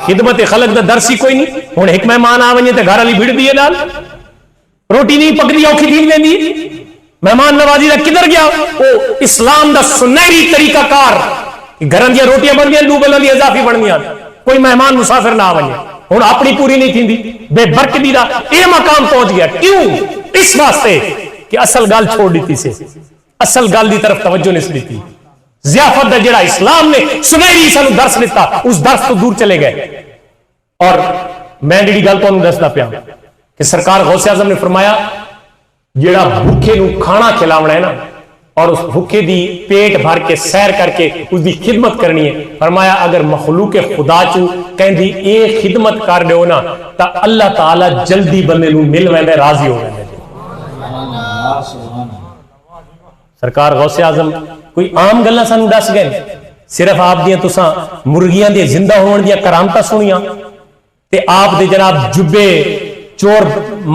خدمت خلق دا درسی کوئی نہیں، ہن ایک مہمان آ ونجے تے گھر والی بھیڑ دی نال روٹی نہیں پکڑی اوکھی تھی ویندی، مہمان نوازی دا کدھر گیا؟ او اسلام دا سنہری طریقہ کار، گھراں دی روٹیاں بن گئیں ڈوبلاں دی اضافی بن گئیں، کوئی مہمان مسافر نہ آ ونجے، ہن اپنی پوری نہیں تھیندی، بے برکتی دا اے مقام پہنچ گیا، کیوں؟ اس واسطے کہ اصل گل چھوڑ دیتی سے، اصل گل دی طرف توجہ نہیں دیتی، ضیافت دا جڑا اسلام نے سنہری سانو درس دیتا اس درس تو دور چلے گئے۔ اور میں جڑی گل تانوں دسدا پیا کہ سرکار غوث اعظم نے فرمایا جڑا بھوکے نو کھانا کھلاونا ہے نا اور اس بھوکے دی پیٹ بھر کے سیر کر کے اس دی خدمت کرنی ہے، فرمایا اگر مخلوق خدا چو کہندی اے خدمت کر دیو نا تا اللہ تعالی جلدی بندے نو مل ویندے راضی ہو ویندے۔ سرکار غوث اعظم کوئی عام گلاں سانو دس گئے، صرف آپ دیاں تساں مرغیاں دے زندہ ہون دیاں کرامتاں سنیاں تے آپ دے جناب جبے چور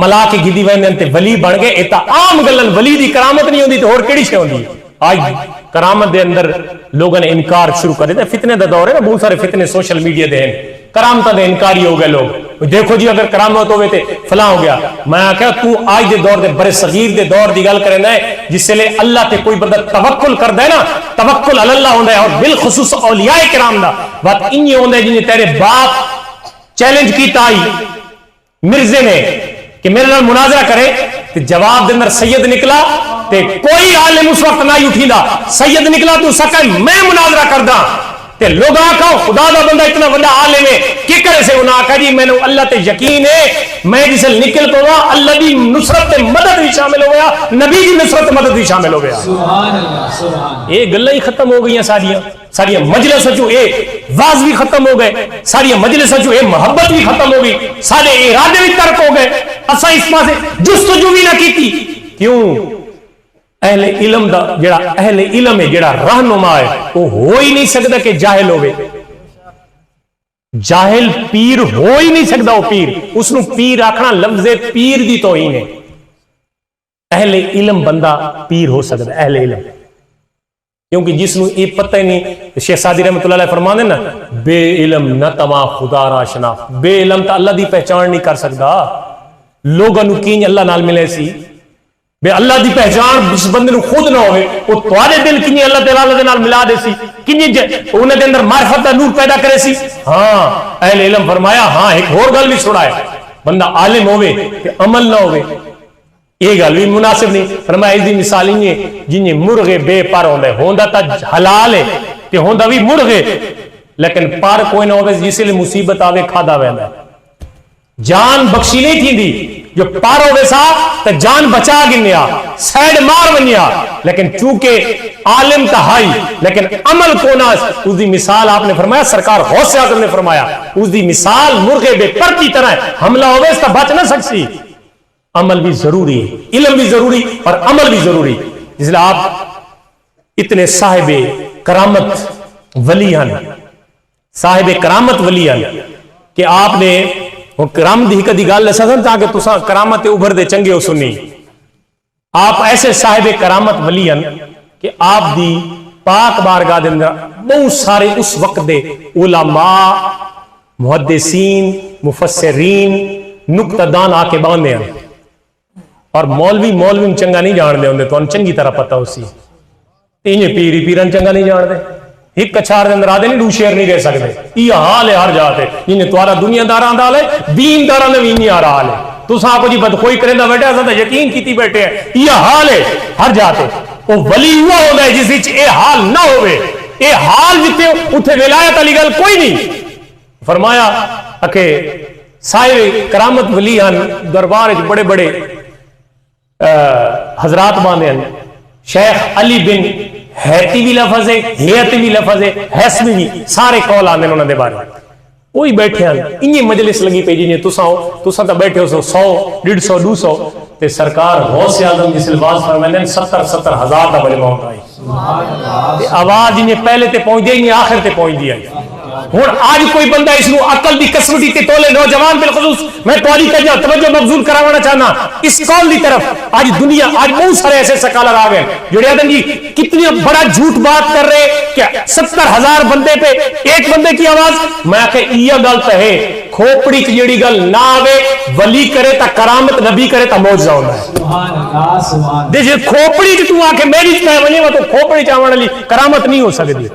ملا کے گدی ویندے تے ولی بن گئے، اے تاں عام گلن ولی دی کرامت نہیں ہوندی تے اور کیڑی شے ہوندی؟ آج کرامت دے اندر لوگوں نے انکار شروع کر دیا، فتنے دا دور ہے نا، بہت سارے فتنے سوشل میڈیا دے ہیں، کرامت دے انکاری ہو گئے لوگ، دیکھو جی اگر کرامت ہوئے تے فلاں ہو گیا۔ میں کہا تو آج دے دور دے برے صغیر دے دور دی گل کرنا ہے جس سے لے اللہ تے کوئی بندہ توکل کردا ہے نا، توکل علی اللہ ہوندا ہے، اور بالخصوص اولیاء کرام دا بات انہی ہوندا ہے جن تیرے باپ چیلنج کیتا آئی مرزے نے کہ میرے نال مناظرہ کرے تے جواب دے اندر سید نکلا تے کوئی عالم اس وقت نہ اٹھیندا، سید نکلا تو سکے میں مناظرہ کردا تے لوگ آکھو خدا دا بندہ اتنا بڑا عالم ہے کہ کرے سے انہاں آکھا جی میں نے اللہ تے یقین ہے میں جس نکل پوا اللہ دی نصرت تے مدد بھی شامل ہو گیا نبی دی نصرت تے مدد بھی شامل ہو گیا سبحان اللہ سبحان یہ گلاں ہی ختم ہو گئیاں ساریاں مجلس جو اے واز بھی ختم ہو گئے ساری مجلس جو اے محبت بھی ختم ہو گئی سارے ارادے بھی ترک ہو گئے اساں اس پاسے جستجو بھی نہ کیتی کیوں اہل علم دا جڑا اہل علم ہے جڑا رہنما ہے وہ ہو ہی نہیں سکتا کہ جاہل ہوئے جاہل پیر ہو ہی نہیں سکتا وہ پیر اس نو پیر آکھنا لفظ پیر دی توہین ہے اہل علم بندہ پیر ہو سکتا اہل علم کیونکہ جس نو یہ پتہ ہی نہیں شیخ سعدی رحمۃ اللہ علیہ فرمانے نا بے علم نہ تما خدا را شناخت بے علم تا اللہ دی پہچان نہیں کر سکتا لوگاں نو کینج اللہ نال ملے سی بے اللہ دی پہچان جس بندے نو خود نہ ہوئے وہ تواڈے دل کنی اللہ تعالی دے نال ملا دے سی کنی انہاں دے اندر معرفت دا نور پیدا کرے سی ہاں اہل علم فرمایا ہاں ایک اور گل بھی چھڑائے بندہ عالم ہوئے تے عمل نہ ہوئے یہ گل بھی مناسب نہیں فرمایا اس دی مثال ہی ہے جن مرغے بے پر ہوندے ہوندا تا حلال ہے تے ہوندا بھی مرغے لیکن پر کوئی نہ ہوے جس لے مصیبت آوے کھادا ویندا جان بخشی نہیں تھیندی جو پار ہوئے سا تو جان بچا گنیا سیڈ مار بنیا لیکن چونکہ عالم تا ہائی لیکن عمل کو نہ اس دی مثال آپ نے فرمایا سرکار غوث اعظم نے فرمایا اس دی مثال مرغے بے پر کی طرح ہے حملہ ہوئے اس تا بچ نہ سکسی عمل بھی ضروری ہے علم بھی ضروری اور عمل بھی ضروری اس لئے آپ اتنے صاحب کرامت ولی ہیں صاحب کرامت ولی ہیں کہ آپ نے کرامت ہی کدی گل سن تاکہ تساں کرامت ابھر دے چنگے ہو سنی آپ ایسے صاحب کرامت ولی ہیں کہ آپ دی پاک بارگاہ دے اندر بہت سارے اس وقت دے علماء محدثین مفسرین نکتہ دان آ کے باندھے ہیں اور مولوی چنگا نہیں جان دے ہوندے تو ان چنگی طرح پتہ ہو سی انہیں پیری پیرن چنگا نہیں جان دے ایک کچھار دے اندر آدھے نہیں دو شیر نہیں رہ سکتے یہ حال ہے ہر جاتے انہیں توارا دنیا داران دال ہے دین داران دے بھی آ رہا ہے تو ساں کو جی بدخوئی کریں دا بیٹھے ایسا یقین کیتی بیٹھے ہیں یہ حال ہے ہر جاتے وہ ولی ہوا ہو گئے جس وچ اے حال نہ ہوئے اے حال جتے اتھے ولایت علی گل کوئی نہیں فرمایا کہ صاحب کرامت ولی ہیں دربار بڑے بڑے حضرات باندھے ہیں شیخ علی بن حیتی بھی لفظ ہے حیتی بھی لفظ ہے حسمی بھی سارے قول آنے انہوں نے بارے وہی بیٹھے ہیں انہی مجلس لگی پہ جنہیں تساں تا بیٹھے ہو 100 150 200 تے سرکار غوث اعظم جس لباس فرمائے 70 ہزار دا مجمع ہوتا ہے آواز انہیں پہلے تے پہنچ دیا انہیں آخر تے پہنچ دیا ہوں آج کوئی بندہ اس کو عقل دی قسمتی تے تولے نوجوان بالخصوص میں تواڈی توجہ مبذول کرانا چاہنا اس قول دی طرف آج دنیا آج بہت سارے ایسے سکالر آ گئے جو آدم جی کتنی بڑا جھوٹ بات کر رہے کہ 70,000 بندے پہ ایک بندے کی آواز میں کہ یہ گل تو ہے کھوپڑی کی جڑی گل نہ آوے ولی کرے تا کرامت نبی کرے تا معجزہ ہونا ہے سبحان اللہ سبحان دیکھیں کھوپڑی کی تو آ کے میری چاہے بنے وہ تو کھوپڑی چاہنے والی کرامت نہیں ہو سکتی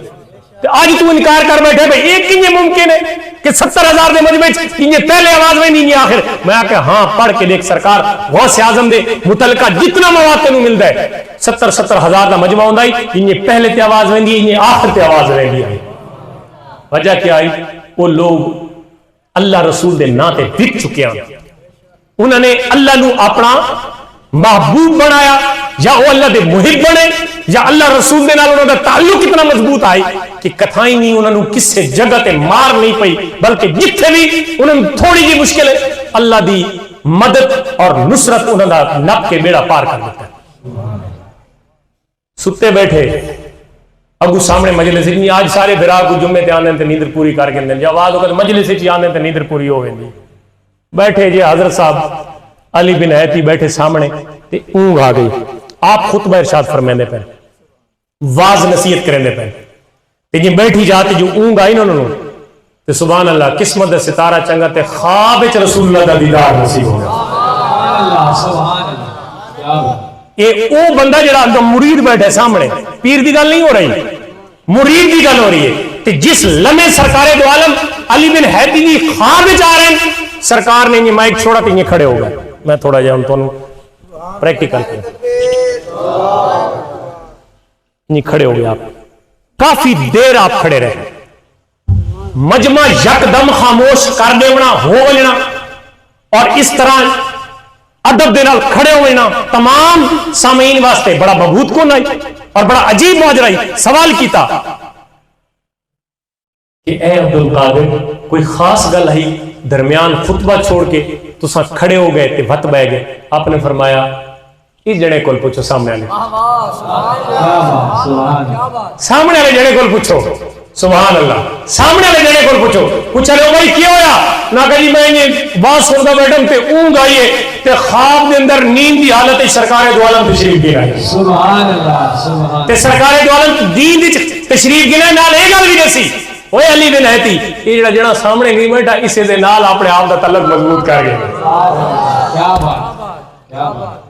آج تو انکار کر بیٹھے بھئی ایک کنجے ممکن ہے کہ 70,000 دے مجمع کنجے پہلے آواز میں نہیں آخر میں آکے ہاں پڑھ کے دیکھ سرکار غوث اعظم دے متعلقہ جتنا مواد تینوں ملتا ہے 70,000 دا مجمع ہوندہ ہے کنجے پہلے تے آواز میں دی کنجے آخر تے آواز میں دی وجہ کیا آئی وہ لوگ اللہ رسول دے ناتے بک چکے ہیں انہوں نے اللہ نو اپنا محبوب بنایا یا وہ اللہ دے محب بنے یا اللہ رسول دے نال انہوں دا تعلق اتنا مضبوط آئی کہ کتھائیں نہیں انہوں نے کس سے جگہ تے مار نہیں پئی بلکہ جتھے بھی انہوں نے تھوڑی جی مشکل ہے اللہ دی مدد اور نصرت انہوں دا نب کے بیڑا پار کر دیتا ہے ستے بیٹھے اگو سامنے مجلس اتنی آج سارے بھرا کو جمعے تے آنے تے نیندر پوری کر کے جب آواز ہوگا مجلس ہی آنے تے نیندر پوری ہو گئی بیٹھے جی حضرت صاحب علی بن حیتی بیٹھے سامنے تے اونگ آ گئی آپ خطبہ ارشاد فرمیندے پہ واز نصیحت کرنے پہ تے جی بیٹھی جاتی جو اونگ آئی انہوں نے تے سبحان اللہ قسمت دا ستارہ چنگا تے خواب وچ رسول اللہ دا دیدار نصیب ہو گیا سبحان اللہ یہ او بندہ جڑا مرید بیٹھے سامنے پیر دی گل نہیں ہو رہی مرید دی گل ہو رہی ہے تے جس لمحے سرکار دو عالم علی بن حیتی دی خواب وچ آ رہے ہیں سرکار نے یہ مائک چھوڑا تے یہ کھڑے ہو گئے میں تھوڑا جا ان پریکٹیکل یہ کھڑے ہو گئے آپ کافی دیر آپ کھڑے رہے مجمع یکدم خاموش کر دینا ہو وجنا اور اس طرح ادب دے نال کھڑے ہونا تمام سامعین واسطے بڑا مبہوت کون آئی اور بڑا عجیب ماجرا آئی. سوال کیتا کہ اے عبد القادر کوئی خاص گل ہے درمیان خطبہ چھوڑ کے تساں کھڑے ہو گئے تے وت بہ گئے. آپ نے فرمایا اس جنے کول پوچھو سامنے والے, سامنے والے جنے کول پوچھو. سبحان اللہ. سامنے والے جنے کول پوچھو. پوچھا لو بھائی کیا ہویا؟ نہ کہ جی میں یہ بات سندا بیٹھا تے اونگ آئیے تے خواب دے اندر نیند دی حالت وچ سرکار دو عالم تشریف دے آئی. سبحان اللہ سبحان. تے سرکار دو عالم دین وچ تشریف گنے نال اے گل وی دسی اوے علی بن ہیتی یہ جڑا سامنے نہیں بیٹھا اسے دے نال اپنے آپ دا تعلق مضبوط کر گئے. کیا بات کیا بات.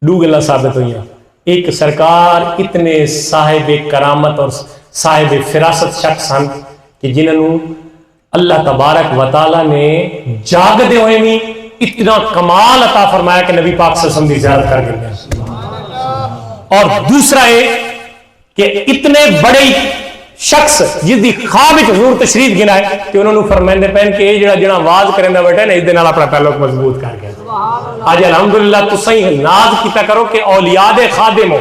دو گلاں ثابت ہوئیاں. ایک سرکار اتنے صاحب کرامت اور صاحب فراست شخص ہیں کہ جنہوں اللہ تبارک و تعالی نے جاگ دے ہوئے میں اتنا کمال عطا فرمایا کہ نبی پاک صلی اللہ علیہ وسلم دی زیارت کر گئے. اور دوسرا ہے کہ اتنے بڑے شخص جس دی خواب وچ حضور تشریف گنا ہے کہ انہوں نے فرمائندے پہن کہ یہ جڑا آواز کرندا بیٹھا نا اس دے نال اپنا تعلق مضبوط کر گیا. آج الحمدللہ تسیں ناز کیتا کرو کہ اولیاء دے خادم ہو,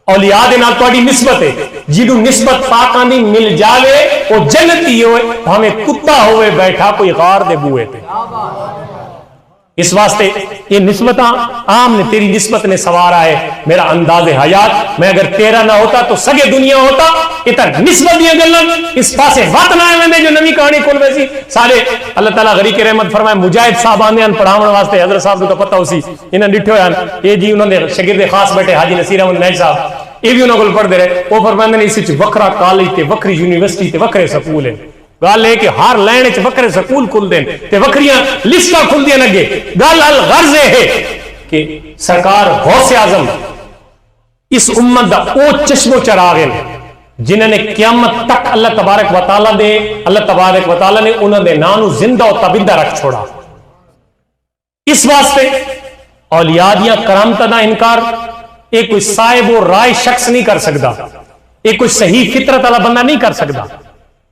اولیاء دے نال تہاڈی نسبت ہے. جنوں نسبت پاکاں دی مل جاوے او جنتی ہوئے بھاویں کتا ہوئے بیٹھا کوئی غار دے بوئے تے. اس واسطے یہ نسبتاں عام نے, تیری نسبت نے سوارا ہے میرا انداز حیات. میں اگر تیرا نہ ہوتا تو سگے دنیا ہوتا. اتر نسبت دیا گلن اس پاسے وقت نہ آئے جو نمی کہانی کھول ویسی سارے اللہ تعالیٰ غریق رحمت فرمائے. مجاہد صاحب آنے ہیں پڑھاؤن واسطے, حضرت صاحب تو پتہ ہو سی انہیں ڈٹھے ہوئے یہ جی انہوں نے شگرد خاص بیٹھے حاجی نصیر احمد نائب صاحب یہ بھی انہوں کو پڑھ دے رہے. وہ فرمائے نے اس وکرا کالج تے وکری یونیورسٹی تے وکرے سکول ہیں. گل ہے کہ ہر لائن وچ وکرے سکول کھل دین تے وکریاں لسٹاں کھل دیاں اگے. گل الغرض ہے کہ سرکار غوث اعظم اس امت دا او چشم و چراغ ہیں جنہوں نے قیامت تک اللہ تبارک و تعالیٰ نے انہوں نے نانو زندہ و تابندہ رکھ چھوڑا. اس واسطے اولیاء دیاں کرامتاں دا انکار ایک کوئی صاحب و رائے شخص نہیں کر سکتا, ایک کوئی صحیح فطرت والا بندہ نہیں کر سکتا,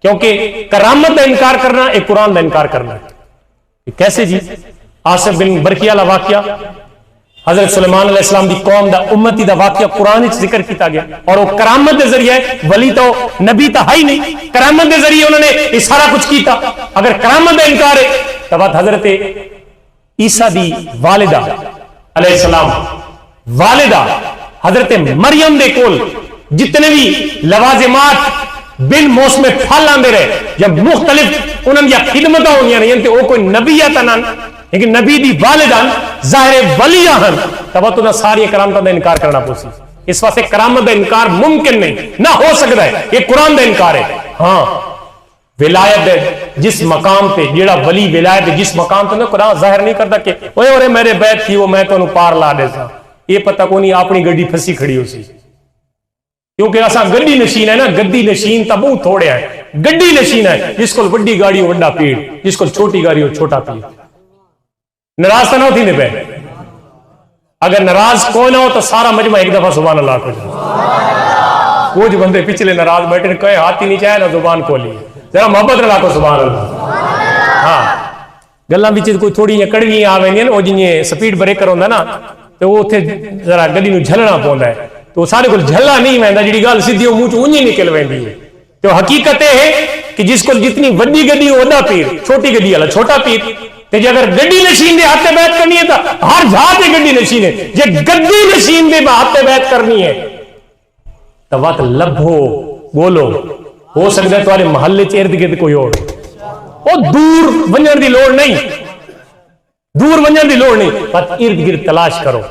کیونکہ کرامت دا انکار کرنا ایک قرآن دا انکار کرنا ہے. کیسے جی؟ آصف بن برقیہ والا واقعہ, حضرت سلیمان علیہ السلام دی قوم دا امتی دا واقعہ قرآن وچ ذکر کیتا گیا اور وہ کرامت دے ذریعے, ولی تو نبی تو ہے ہی نہیں, کرامت دے ذریعے انہوں نے یہ سارا کچھ کیتا. اگر کرامت دا انکار ہے تب حضرت عیسیٰ دی والدہ علیہ السلام والدہ حضرت مریم دے کول جتنے بھی لوازمات بن موسم پھل آندے رہے جب مختلف انہوں نے خدمتاں ہونیاں نہیں تے وہ کوئی نبیت نہ لیکن نبی دی والدان ظاہر ولیہ ہیں تب تو ساری کرامتاں دا انکار کرنا پوسی. اس واسطے کرامت دا انکار ممکن نہیں نہ ہو سکتا ہے, یہ قرآن دا انکار ہے. ہاں ولایت جس مقام پہ جیڑا ولی ولایت جس مقام پہ قرآن ظاہر نہیں کرتا کہ اوے اورے میرے بیت تھی وہ میں تو پار لا دے سا, یہ پتہ کو نہیں اپنی گڈی پھسی کھڑی ہو سی. کیونکہ ایسا گڈی نشین ہے نا, گدی نشین تا بہت تھوڑے ہیں. گڈی نشین ہے جس کو بڑی گاڑی ہو بڑا پیڑ, جس کو چھوٹی گاڑی ہو چھوٹا پیڑ. ناراض تو نہ ہوتی پہ, اگر ناراض کوئی نہ ہو تو سارا مجمع ایک دفعہ سبحان اللہ کو جائے. کچھ بندے پچھلے ناراض بیٹھے کہیں ہاتھ ہی نہیں چاہے نہ زبان کھولی, ذرا محبت نہ کو سبحان اللہ. ہاں گلاں وچ کوئی تھوڑی کڑوی آویں او جیں سپیڈ بریکر ہوندا نا تو وہ اوتھے ذرا گڈی نو جھلنا پوندا ہے تو سارے کول جھلا نہیں ویندا, جڑی گل سیدھی او منہ چوں اونجی نکل ویندی ہے. تو حقیقت یہ ہے کہ جس کو جتنی وڈی گڈی وڈا پیر, چھوٹی گڈی والا چھوٹا پیر. تے جے اگر گڈی نشین دے ہاتھ بیعت کرنی ہے تو ہر جہاں تے گڈی نشین ہے, جے گڈی نشین دے ہاتھ بیعت کرنی ہے تو وقت لبھو بولو. ہو سکتا ہے تمہارے محلے چ ارد گرد کوئی اور او دور ونجن دی لوڑ نہیں, دور ونجن دی لوڑ نہیں, بس ارد گرد تلاش کرو.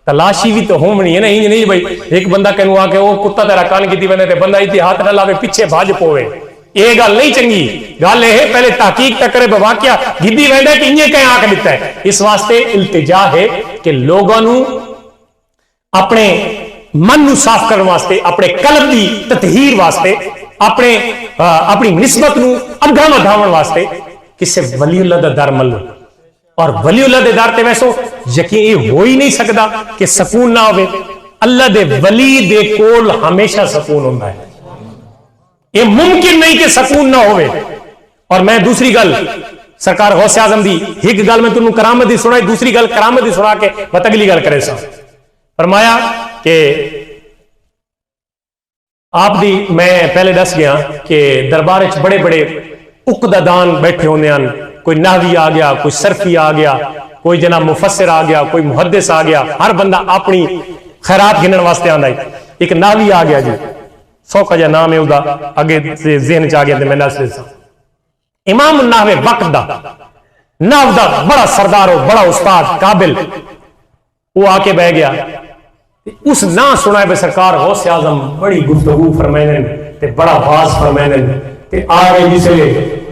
تلاشی بھی تو ہومنی ہے نا, یہ نہیں بھائی ایک بندہ کہنو آ کے وہ کتا تیرا کان کیتی بنے تے بندہ ایتھی ہاتھ نہ لاوے پیچھے بھاج پوے, یہ گل نہیں چنگی. گل ہے پہلے تحقیق تک کرے واقعہ گدی ویندا کہ انہیں کہیں آ کے دتا ہے. اس واسطے التجا ہے کہ لوگوں نو اپنے من نو صاف کرنے واسطے, اپنے قلب دی تطہیر واسطے, اپنی نسبت نو اگاں ودھاون واسطے کسے ولی اللہ دا در ملو. اور ولی اللہ دے در تے ویسو یقین یہ ہو ہی نہیں سکتا کہ سکون نہ ہوئے. اللہ دے ولی دے کول ہمیشہ سکون ہوندا ہے. یہ ممکن نہیں کہ سکون نہ ہوئے. اور میں دوسری گل سرکار غوث اعظم دی ایک گل میں تمہیں کرامت دی سنائی, دوسری گل کرامت دی سنا کے بات اگلی گل کرے سا. فرمایا کہ آپ دی میں پہلے دس گیا کہ دربار وچ بڑے بڑے عقدہ دان بیٹھے ہوندے ہیں, کوئی نحوی آ گیا, کوئی صرفی آ گیا, کوئی جناب مفسر آ گیا, کوئی محدث آ گیا, ہر بندہ اپنی خیرات گنن واسطے آندا ہے. ایک نحوی آ گیا جی, سوکھا جا نام ہے او دا, اگے سے ذہن چ آ گیا تے میں دس دیسا. امام النحو وقت دا نحو دا بڑا سردار ہو, بڑا استاد قابل, وہ آ کے بہ گیا. اس نہ سنا ہے سرکار غوث اعظم بڑی گفتگو فرمائیں تے بڑا باز فرمائیں تے آ گئے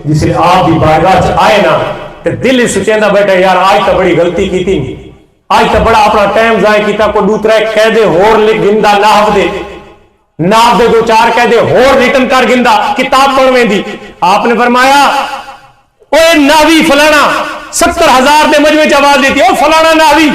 جسے آپ دی بارگاہ چ آئے نا تے دل اس سوچیندا بیٹھا یار آج تا بڑی غلطی کیتی نہیں, آج تا بڑا اپنا ٹائم ضائع کیتا, کو دوترے قیدے ہور لکھ گندا نحو دے دو چار قیدے ہور ریٹن کر گندا کتاب پڑھویں دی. آپ نے فرمایا اوے نحوی فلانا 70,000 دے مجمع چ آواز دیتی, او فلانا نحوی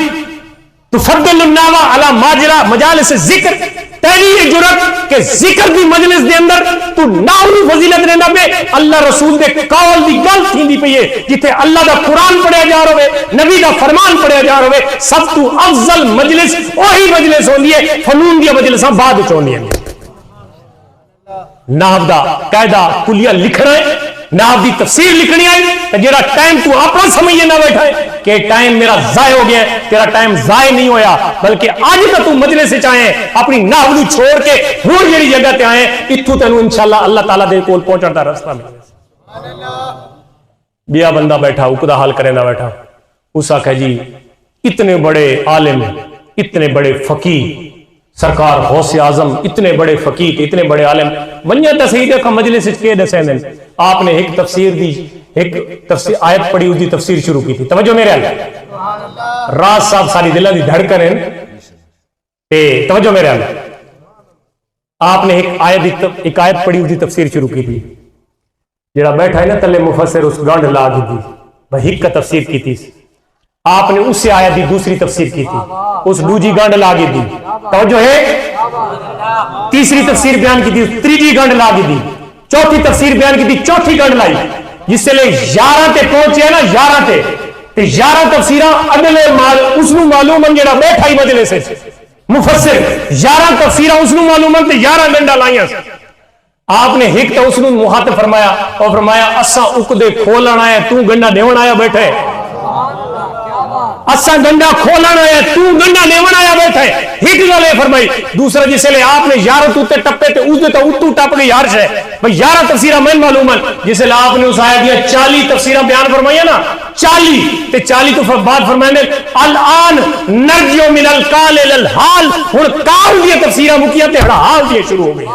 تفضل النحو علی مجالس ذکر, تیری یہ جرت کہ ذکر دی مجلس دے اندر تو نحو دی فضیلت دینا پہ, اللہ رسول دے قول دی گل تھیندی پئی ہے, جتھے اللہ دا قرآن پڑھیا جا رہے, نبی دا فرمان پڑھیا جا رہے, سب تو افضل مجلس وہی مجلس ہوندی ہے, فنون دی مجلساں بعد وچ ہوندی ہیں. نحو دا قاعدہ کلیہ لکھنا ہے, نحو دی تفسیر لکھنی ہے, جیڑا ٹائم تو اپنا سمجھے نہ بیٹھا ہے کہ ٹائم میرا ضائع ہو گیا ہے, تیرا ٹائم ضائع نہیں ہویا, بلکہ آج کا تو مجلس سے چاہیں اپنی نحو نو چھوڑ کے ہور جڑی جگہ تے آئے اتھوں تینوں انشاءاللہ اللہ تعالیٰ دے کول پہنچن دا راستہ ملے. بیا بندہ بیٹھا اکدا حال کریں دا بیٹھا, اس آکھا جی اتنے بڑے عالم, اتنے بڑے فقیہ سرکار غوث اعظم, اتنے بڑے فقیہ, اتنے بڑے عالم, ونیا تا صحیح دیکھا مجلس وچ کے دسیں دین. آپ نے ایک تفسیر دی, ایک تفسیر آیت پڑھی, اس دی تفسیر شروع کی تھی. توجہ میرے حال, راز صاحب ساری دلہ دی دھڑکن ہیں تے توجہ میرے حال. آپ نے ایک آیت پڑھی, اس دی تفسیر شروع کی تھی. جڑا بیٹھا ہے نا تلے مفسر اس گانڈ لا دی بھائی کا تفسیر کی تھی. آپ نے اس سے آیت دی دوسری تفسیر کی تھی, اس دوجی گانڈ لاگی دی. توجہ ہے, تیسری تفسیر بیان کی تھی, تیجی گانڈ لاگی دی, چوتھی تفسیر بیان کی تھی, چوتھی گانڈ لائی, جس سے لے 11 تے پہنچے نا 11 تے 11 تفسیراں اگلے اس نو معلوم ان جڑا بیٹھا ہی مجلس وچ مفسر 11 تفسیراں اس نو معلوم ان تے 11 گنڈا لائیاں. آپ نے ایک تو اس نو مخاطب فرمایا اور فرمایا اساں عقدے کھولن آیا, تو گنڈا دیون آیا بیٹھا ہے, اساں گنڈا کھولن آیا, تو گنڈا لیون آیا بیٹھا ہے. ایک گل ہے فرمائی. دوسرا جس لے آپ نے 11 تو تے ٹپے تے اس دے تو اتو ٹپ گئی عرش ہے بھئی 11 تفسیراں میں معلوم ہیں, جس لے آپ نے اس آیت دیا 40 تفسیراں بیان فرمائی نا, 40 تے 40 تو بعد فرمائے نے الان نرجو من القال الى الحال, ہن قال دی تفسیراں مکیاں تے حال دی شروع ہو گئی,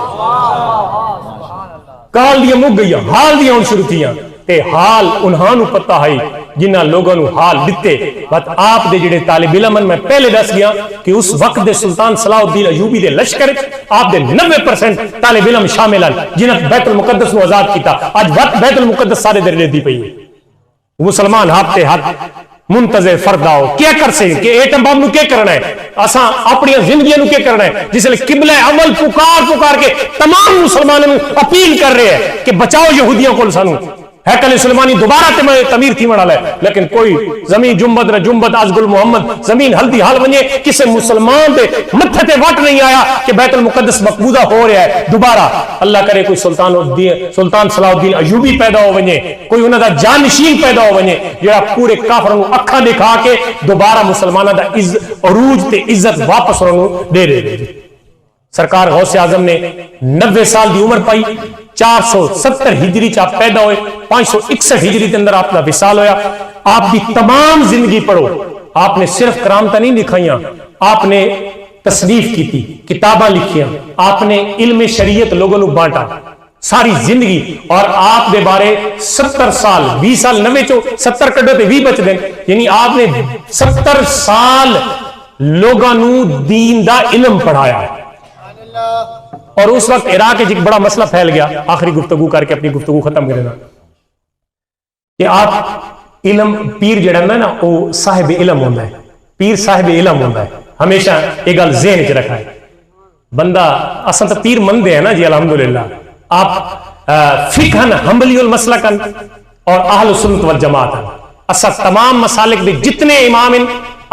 قال دی مک گئی, حال دی ہن شروع تھیاں. تے حال انہاں نو پتہ ہے جنہاں لوگوں نو حال دتے. بات آپ دے جڑے طالب علم میں پہلے دس گیا کہ اس وقت دے سلطان صلاح الدین ایوبی دے لشکر آپ دے 90% طالب علم شامل ہیں جنہاں بیت المقدس نو آزاد کیتا. آج وقت بیت المقدس سارے در دی پئی ہے, مسلمان ہاتھ تے ہاتھ منتظر فردا ہو کیا کر سے کہ ایٹم بم نو کیا کرنا ہے, اساں اپنی زندگیاں نو کیا کرنا ہے, جس لئے قبلہ اول پکار کے تمام مسلمانوں اپیل کر رہے ہیں کہ بچاؤ یہودیوں کو سانو. ہیکل سلیمانی دوبارہ تعمیر تھی وڑا ہے, لیکن کوئی زمین جنبت نہ جنبت از گل محمد زمین ہلدی حال ونجے کسے مسلمان دے متھے تے وٹ نہیں آیا کہ بیت المقدس مقبوضہ ہو رہا ہے دوبارہ. اللہ کرے کوئی سلطان صلاح الدین ایوبی پیدا ہو ونجے, کوئی انہاں دا جانشین پیدا ہو ونجے جڑا پورے کافراں نو اکھاں دکھا کے دوبارہ مسلماناں دا عروج تے عزت واپس انہاں نو دے دے. سرکار غوث اعظم نے 90 سال دی عمر پائی, 470 ہجری چاپ پیدا ہوئے, 561 ہجری کے اندر آپ کا وصال ہویا. آپ کی تمام زندگی پڑھو, آپ نے صرف کرامتاں نہیں لکھائیاں, آپ نے تصنیف کی تھی, کتاباں لکھیاں, آپ نے علم شریعت لوگوں کو بانٹا ساری زندگی. اور آپ دے بارے 70 سال 20 سال 90 چو 70 کڈو تے 20 بچ دیں, یعنی آپ نے 70 سال لوگاں نو دین دا علم پڑھایا. اور اس وقت عراق ایک بڑا مسئلہ پھیل گیا. آخری گفتگو کر کے اپنی گفتگو ختم کرنا کہ آپ علم پیر جڑا نا وہ صاحب علم ہوتا ہے, پیر صاحب علم ہوتا ہے. ہمیشہ یہ گل ذہن چ رکھا ہے بندہ, اصل تو پیر مندے ہیں نا جی الحمدللہ, آپ فقہن حنبلی المسلکن اور اہل سنت والجماعت اسا تمام مسالک میں جتنے امام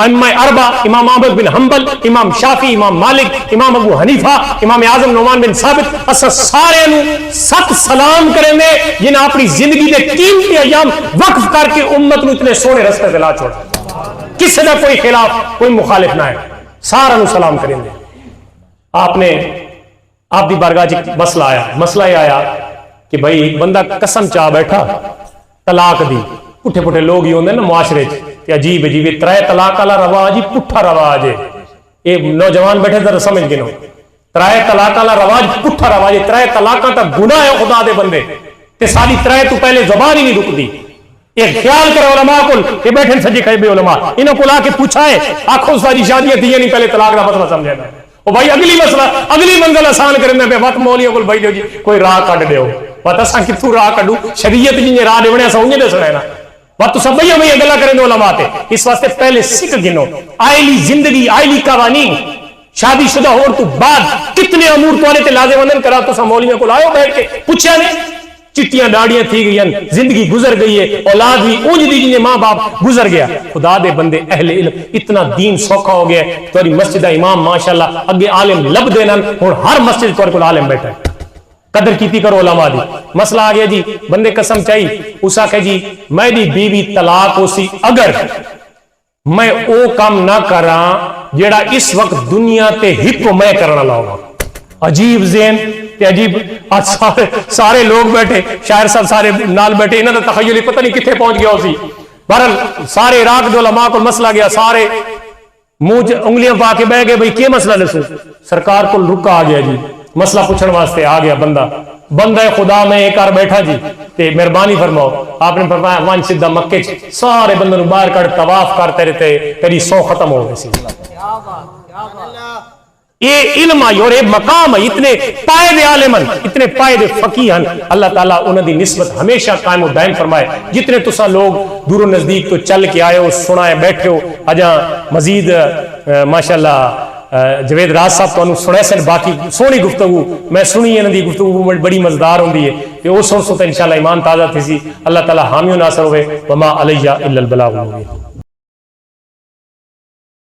ائمہ اربع، امام احمد بن حنبل، امام شافعی، امام مالک، امام ابو حنیفہ، امام اعظم نعمان بن ثابت، اسا سارے نو ست سلام کریں گے جنہیں اپنی زندگی دے قیمتی ایام وقف کر کے امت نو اتنے سونے رستے تے لا چھوڑا، کسی کا کوئی خلاف کوئی مخالف نہ ہے، سارا نو سلام کریں گے۔ آپ دی بارگاہ چ مسئلہ یہ آیا کہ بھائی بندہ قسم چاہ بیٹھا طلاق دی، پٹھے پٹھے لوگ ہی ہوندے نا معاشرے کہ عجیب عجیب ترائے طلاق والا رواج ہی پٹھا رواج ہے، یہ نوجوان بیٹھے ذرا سمجھ گنو، ترائے طلاق والا رواج پٹھا رواج ہے، ترائے طلاقاں تک گناہ ہے خدا دے بندے تے ساری ترائے تو پہلے زبان ہی نہیں رکتی۔ ایک خیال کرو علماء کو کہ بیٹھے سجی کھڑے علماء انہوں کو لا کے پوچھا ہے آنکھوں ساری شادیاں تھی نہیں پہلے طلاق کا مسئلہ سمجھے گا او بھائی اگلی مسئلہ اگلی منزل آسان کرنے پہ وقت مولیوں کو بھائی جی کوئی راہ کٹ دیو پتہ سا کتوں راہ کڈو شریعت جی راہ دیونے سا انہیں دے سنا وقت سب بھئی ہمیں گلا کریں دو علماء تے اس واسطے پہلے سکھ گنو آئلی زندگی آئلی قوانین شادی شدہ ہون تو بعد کتنے امور تو آنے تے لازم اندن کرا تو سا مولیوں کو لائے بیٹھ کے پوچھا نے چٹیاں ڈاڑیاں تھی گئی زندگی گزر گئی ہے اولاد بھی اونج دی جنہیں ماں باپ گزر گیا خدا دے بندے اہل علم اتنا دین سوکھا ہو گیا توری مسجدہ امام ماشاءاللہ اگے عالم لب دینا اور ہر مسجد پر کوئی عالم بیٹھا ہے قدر کیتی کرو علماء دی مسئلہ آگیا جی بندے قسم چاہیے اسا کہ جی میں دی بیوی طلاق ہو سی اگر میں او کام نہ کراں جیڑا اس وقت دنیا تے ہپ میں کرنا لاؤں عجیب ذہن کہ عجیب آج سارے لوگ بیٹھے شاعر صاحب سارے نال بیٹھے انہوں نے تخیلی پتہ نہیں کتنے پہنچ گیا اسی بہرحال سارے عراق دو علماء کو مسئلہ گیا سارے منہ انگلیاں پا کے بہ گئے بھئی کیا مسئلہ لسو سرکار کو رکا آ گیا جی مسئلہ پوچھنے واسطے آ گیا بندہ خدا میں ایک آر بیٹھا جی تے مہربانی فرماؤ آپ نے فرمایا وان سیدھا مکے سارے بندوں نے باہر کر طواف کرتے رہتے تیری سو ختم ہو گئی سی یہ علم آئی اور یہ مقام ہے اتنے پائے عالمن اتنے پائے فقیہن اللہ تعالیٰ انہوں دی نسبت ہمیشہ قائم و دائم فرمائے جتنے تسا لوگ دور و نزدیک تو چل کے آئے ہو سنائے بیٹھے ہو اجاں مزید ماشاءاللہ جوید راز صاحب تو انہوں سنے سن باقی سونی گفتگو میں سنی ہے ندی گفتگو بڑی مزدار ہوں دی ہے کہ وہ سن سوتا انشاءاللہ ایمان تازہ تھی سی اللہ تعالیٰ حامی و ناصر ہوئے وما علیہ الا البلاغ